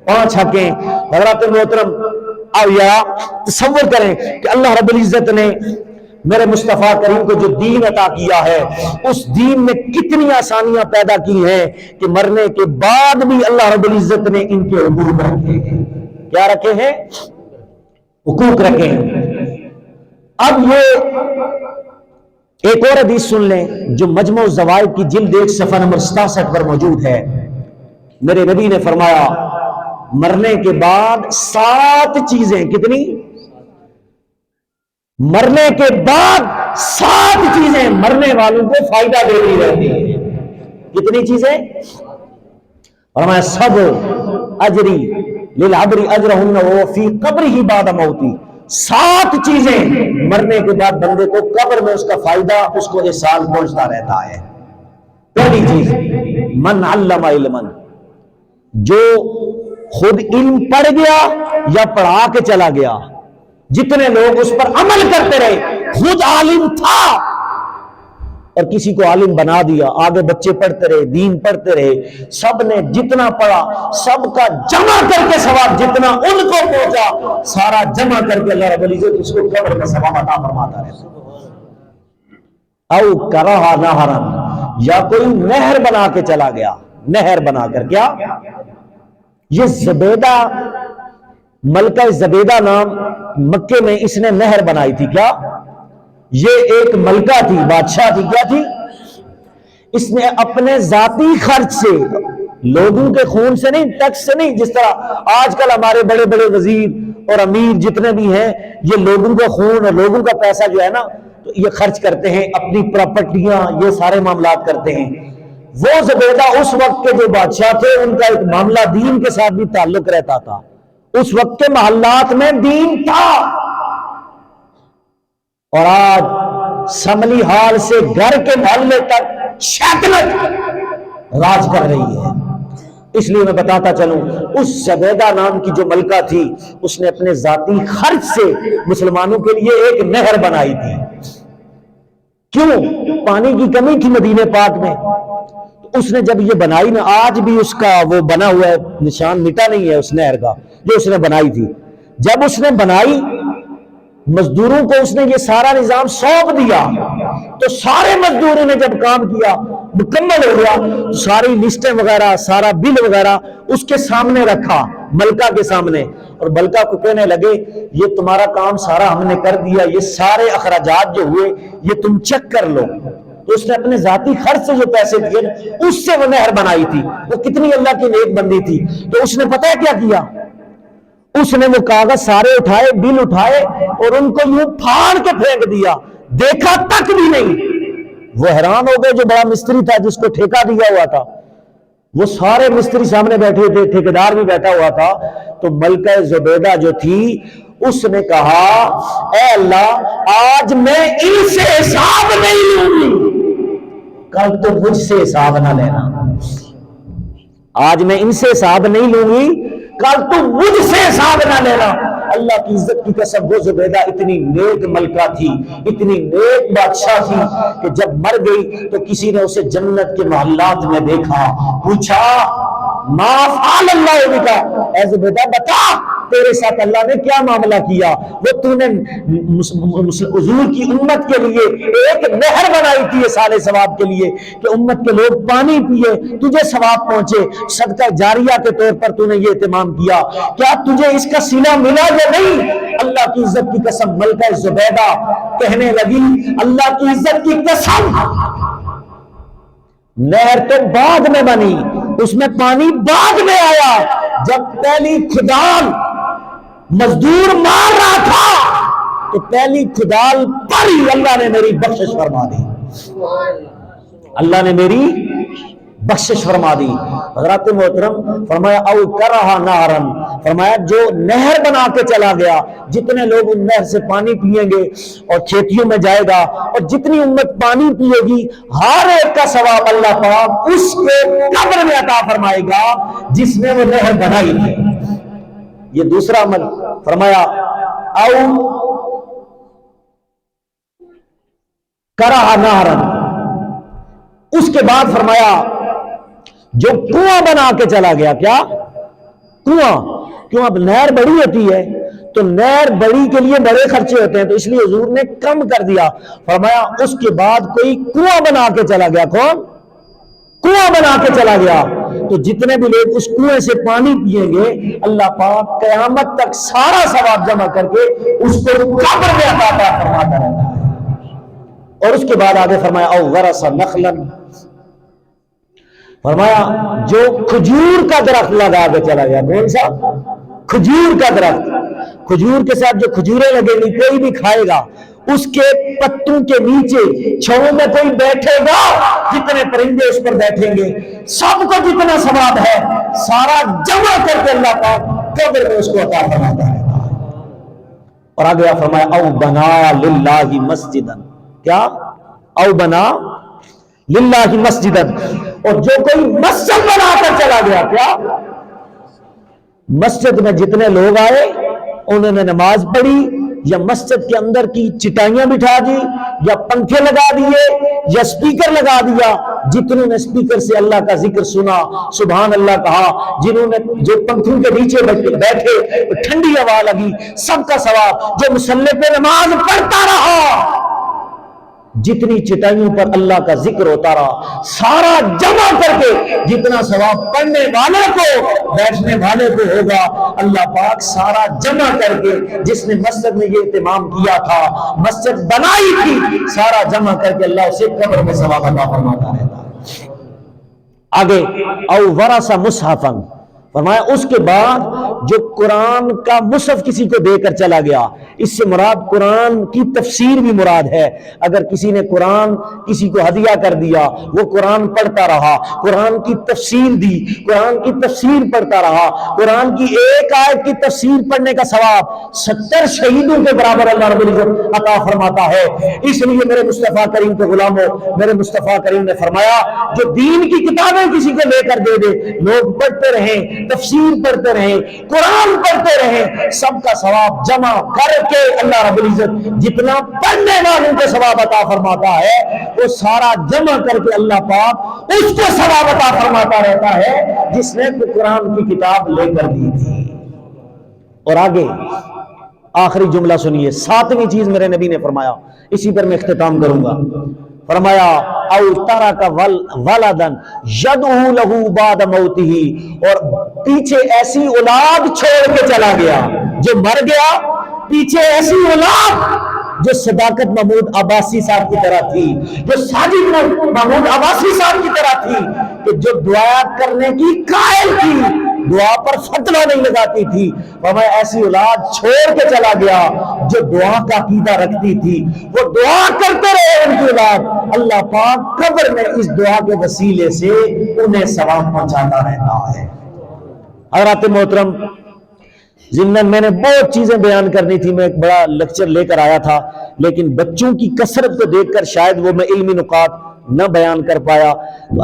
5 حق ہیں. حضرات محترم اولیاء تصور کریں کہ اللہ رب العزت نے میرے مصطفیٰ کریم کو جو دین عطا کیا ہے، اس دین میں کتنی آسانیاں پیدا کی ہیں کہ مرنے کے بعد بھی اللہ رب العزت نے ان کے حقوق رکھے ہیں. کیا رکھے ہیں؟ حقوق رکھے ہیں. اب یہ ایک اور حدیث سن لیں جو مجموع الزوائد کی جلد 1 صفحہ نمبر 67 پر موجود ہے. میرے نبی نے فرمایا مرنے کے بعد 7 چیزیں. کتنی؟ مرنے کے بعد 7 چیزیں مرنے والوں کو فائدہ دیتی رہتی ہیں. کتنی چیزیں؟ فرمایا صبر اجری للعبر اجرہن وفی قبرہ بعد موتی. 7 چیزیں مرنے کے بعد بندے کو قبر میں اس کا فائدہ، اس کو احسان پہنچتا رہتا ہے. پہلی چیز من علم علما، جو خود علم پڑھ گیا یا پڑھا کے چلا گیا. جتنے لوگ اس پر عمل کرتے رہے، خود عالم تھا اور کسی کو عالم بنا دیا، آگے بچے پڑھتے رہے، دین پڑھتے رہے، سب نے جتنا پڑھا سب کا جمع کر کے ثواب جتنا ان کو پہنچا سارا جمع کر کے اللہ رب العزت اس کو قبر کا ثواب عطا فرماتا رہتا. او کرہا نہرن، یا کوئی نہر بنا کے چلا گیا. نہر بنا کر، کیا؟ یہ زبیدہ، ملکہ زبیدہ نام مکے میں اس نے نہر بنائی تھی. کیا؟ یہ ایک ملکہ تھی، بادشاہ تھی. کیا تھی؟ اس نے اپنے ذاتی خرچ سے، لوگوں کے خون سے نہیں، ٹیکس سے نہیں، جس طرح آج کل ہمارے بڑے بڑے وزیر اور امیر جتنے بھی ہیں یہ لوگوں کا خون اور لوگوں کا پیسہ جو ہے نا تو یہ خرچ کرتے ہیں، اپنی پراپرٹیاں، یہ سارے معاملات کرتے ہیں. وہ زبیدہ اس وقت کے جو بادشاہ تھے ان کا ایک معاملہ دین کے ساتھ بھی تعلق رہتا تھا. اس وقت کے محلات میں دین تھا. اور آج سملی ہال سے گھر کے محلے تک شیطنت راج کر رہی ہے۔ اس لیے میں بتاتا چلوں، اس زبیدہ نام کی جو ملکہ تھی، اس نے اپنے ذاتی خرچ سے مسلمانوں کے لیے ایک نہر بنائی تھی۔ کیوں؟ پانی کی کمی تھی مدینہ پاک میں، تو اس نے جب یہ بنائی نا، آج بھی اس کا وہ بنا ہوا ہے، نشان مٹا نہیں ہے اس نہر کا جو اس نے بنائی تھی۔ جب اس نے بنائی، مزدوروں کو اس نے یہ سارا نظام سونپ دیا، تو سارے مزدوروں نے جب کام کیا مکمل ہو گیا، ساری لسٹیں وغیرہ، سارا بل وغیرہ اس کے سامنے رکھا، ملکہ کے سامنے، اور ملکہ کو کہنے لگے یہ تمہارا کام سارا ہم نے کر دیا، یہ سارے اخراجات جو ہوئے یہ تم چیک کر لو۔ تو اس نے اپنے ذاتی خرچ سے جو پیسے دیے اس سے وہ نہر بنائی تھی۔ وہ کتنی اللہ کی نیک بندی تھی۔ تو اس نے پتہ ہے کیا کیا؟ اس نے وہ کاغذ سارے اٹھائے، بل اٹھائے، اور ان کو یوں پھاڑ کے پھینک دیا، دیکھا تک بھی نہیں۔ وہ حیران ہو گئے، جو بڑا مستری تھا جس کو ٹھیکہ دیا ہوا تھا، وہ سارے مستری سامنے بیٹھے تھے، ٹھیکیدار بھی بیٹھا ہوا تھا۔ تو ملکہ زبیدہ جو تھی، اس نے کہا اے اللہ، آج میں ان سے حساب نہیں لوں گی، کل تو مجھ سے حساب نہ لینا۔ آج میں ان سے حساب نہیں لوں گی، کل تو مجھ سے حساب نہ لینا۔ اللہ کی عزت کی قسم، وہ زبیدہ اتنی نیک ملکہ تھی، اتنی نیک بادشاہ تھی کہ جب مر گئی تو کسی نے اسے جنت کے محلات میں دیکھا، پوچھا ما فعل اللہ بک، اے زبیدہ بتا تیرے ساتھ اللہ نے کیا معاملہ کیا؟ وہ تو نے حضور کی امت کے لیے ایک نہر بنائی تھی سالے ثواب کے لیے کہ امت کے لوگ پانی پیے، تجھے ثواب پہنچے، صدقہ جاریہ کے طور پر تو نے یہ اہتمام کیا، کیا تجھے اس کا صلہ ملا یا نہیں؟ اللہ کی عزت کی قسم، ملکہ زبیدہ کہنے لگی اللہ کی عزت کی قسم، نہر تو بعد میں بنی، اس میں پانی بعد میں آیا، جب پہلی کھدال مزدور مار رہا تھا تو پہلی کھدال پر ہی اللہ نے میری بخشش فرما دی، اللہ نے میری بخشش فرما دی۔ حضرات محترم، فرمایا او کرہا نہرن، فرمایا جو نہر بنا کے چلا گیا، جتنے لوگ ان نہر سے پانی پیئیں گے اور کھیتیوں میں جائے گا، اور جتنی امت پانی پیے گی، ہر ایک کا ثواب اللہ پاک اس کے قبر میں عطا فرمائے گا جس نے وہ نہر بنائی تھی۔ یہ دوسرا عمل فرمایا او کرہا نہرن۔ اس کے بعد فرمایا جو کنواں بنا کے چلا گیا، کیا کنواں؟ کیوں اب نہر بڑی ہوتی ہے تو نہر بڑی کے لیے بڑے خرچے ہوتے ہیں، تو اس لیے حضور نے کم کر دیا، فرمایا اس کے بعد کوئی کنواں بنا کے چلا گیا۔ کون؟ کنواں بنا کے چلا گیا، تو جتنے بھی لوگ اس کنویں سے پانی پیئیں گے، اللہ پاک قیامت تک سارا ثواب جمع کر کے اس کو قبر میں عطا فرماتا رہتا ہے۔ اور اس کے بعد آگے فرمایا او غرس نخلا، فرمایا جو کھجور کا درخت لگا کے چلا گیا۔ کون سا؟ کھجور کا درخت۔ کھجور کے ساتھ جو کھجوریں لگیں گی کوئی بھی کھائے گا، اس کے پتوں کے نیچے چھاؤں میں کوئی بیٹھے گا، جتنے پرندے اس پر بیٹھیں گے، سب کو جتنا ثواب ہے سارا جمع کر کے اللہ پاک قبر میں اس کو عطا فرماتا ہے۔ اور آگے فرمایا او بنا للہ مسجدا، کیا؟ او بنا للہ مسجدا، اور جو کوئی مسجد بنا کر چلا گیا، کیا؟ مسجد میں جتنے لوگ آئے انہوں نے نماز پڑھی، یا مسجد کے اندر کی چٹائیاں بٹھا دی، یا پنکھے لگا دیے، یا سپیکر لگا دیا، جتنوں نے سپیکر سے اللہ کا ذکر سنا، سبحان اللہ کہا، جنہوں نے جو پنکھوں کے نیچے بیٹھے ٹھنڈی ہوا لگی، سب کا ثواب، جو مصلی پہ نماز پڑھتا رہا، جتنی چٹائیوں پر اللہ کا ذکر ہوتا رہا، سارا جمع کر کے جتنا ثواب پڑھنے والے کو بیٹھنے والے کو ہوگا، اللہ پاک سارا جمع کر کے جس نے مسجد میں یہ اہتمام کیا تھا، مسجد بنائی تھی، سارا جمع کر کے اللہ اسے قبر میں ثواب عطا فرماتا رہتا ہے۔ آگے او ورث مصحفا، فرمایا اس کے بعد
جو قرآن کا مصحف کسی کو دے کر چلا گیا، اس سے مراد قرآن کی تفسیر بھی مراد ہے۔ اگر کسی نے قرآن کسی کو ہدیہ کر دیا، وہ قرآن پڑھتا رہا، قرآن کی تفسیر دی، قرآن کی تفسیر پڑھتا رہا، قرآن کی ایک آیت کی تفسیر پڑھنے کا ثواب 70 شہیدوں کے برابر اللہ رب العزت عطا فرماتا ہے۔ اس لیے میرے مصطفیٰ کریم کے غلاموں، میرے مصطفیٰ کریم نے فرمایا جو دین کی کتابیں کسی کو لے کر دے دے، لوگ پڑھتے رہیں، تفسیر پڑھتے رہیں، قرآن پڑھتے رہیں، سب کا ثواب جمع کر کے اللہ رب العزت جتنا پڑھنے والوں کو ثواب عطا فرماتا ہے، وہ سارا جمع کر کے اللہ پاک اس کو ثواب عطا فرماتا رہتا ہے جس نے قرآن کی کتاب لے کر دی تھی۔ اور آگے آخری جملہ سنیے، 7ویں چیز میرے نبی نے فرمایا، اسی پر میں اختتام کروں گا۔ فرمایا او ترک ولدن یدعو لہ بعد موتہ، اور پیچھے ایسی اولاد چھوڑ کے چلا گیا جو مر گیا، پیچھے ایسی اولاد جو صداقت محمود عباسی صاحب کی طرح تھی، جو ساجد محمود عباسی صاحب کی طرح تھی، کہ جو دعا کرنے کی قائل تھی، دعا پر فتویٰ نہیں لگاتی تھی، میں ایسی اولاد چھوڑ کے چلا گیا جو دعا کا عقیدہ رکھتی تھی، وہ دعا کرتے رہے ان کی اولاد، اللہ پاک قبر میں اس دعا کے وسیلے سے انہیں ثواب پہنچاتا رہتا ہے۔ حضرات محترم، ضمن میں نے بہت چیزیں بیان کرنی تھی، میں ایک بڑا لیکچر لے کر آیا تھا، لیکن بچوں کی کثرت کو دیکھ کر شاید وہ میں علمی نکات نہ بیان کر پایا۔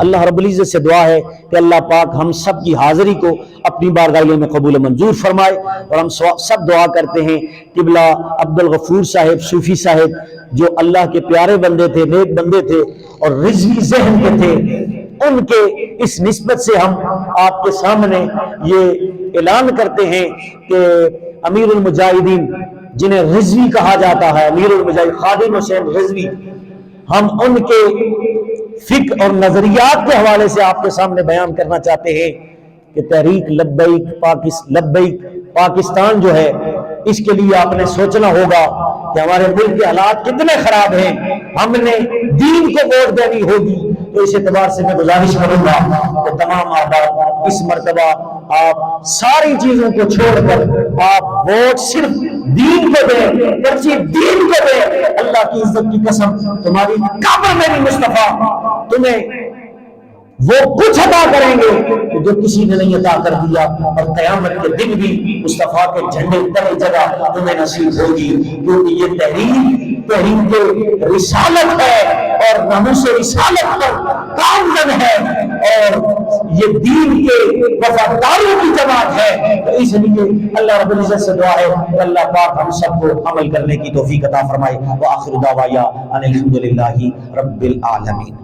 اللہ رب العزت سے دعا ہے کہ اللہ پاک ہم سب کی حاضری کو اپنی بارگاہ میں قبول منظور فرمائے، اور ہم سب دعا کرتے ہیں قبلہ عبد الغفور صاحب صوفی صاحب جو اللہ کے پیارے بندے تھے، نیک بندے تھے اور رضوی ذہن کے تھے، ان کے اس نسبت سے ہم آپ کے سامنے یہ اعلان کرتے ہیں کہ امیر المجاہدین جنہیں رضوی کہا جاتا ہے، امیر المجاہدین خادم حسین رضوی، ہم ان کے فکر اور نظریات کے حوالے سے آپ کے سامنے بیان کرنا چاہتے ہیں کہ تحریک لبیک پاکستان جو ہے، اس کے لیے آپ نے سوچنا ہوگا کہ ہمارے ملک کے حالات کتنے خراب ہیں، ہم نے دین کو ووٹ دینی ہوگی۔ تو اس اعتبار سے میں گزارش کروں گا کہ تمام احباب اس مرتبہ آپ ساری چیزوں کو چھوڑ کر آپ ووٹ صرف دین کو دیں، ترجیح دین کو دیں۔ اللہ کی عزت کی قسم، تمہاری قبر میں بھی مصطفیٰ تمہیں وہ کچھ عطا کریں گے کہ جو کسی نے نہیں عطا کر دیا، اور قیامت کے دن بھی مصطفیٰ کے جھنڈے تلے جگہ تمہیں نصیب ہوگی، کیونکہ یہ تحریک رسالت ہے اور ناموس رسالت پر کامزن ہے، اور یہ دین کے وفاداروں کی جماعت ہے۔ تو اس لیے اللہ رب العزت سے دعا ہے کہ اللہ پاک ہم سب کو عمل کرنے کی توفیق عطا فرمائے۔ وآخر دعوانا ان الحمدللہ رب العالمین۔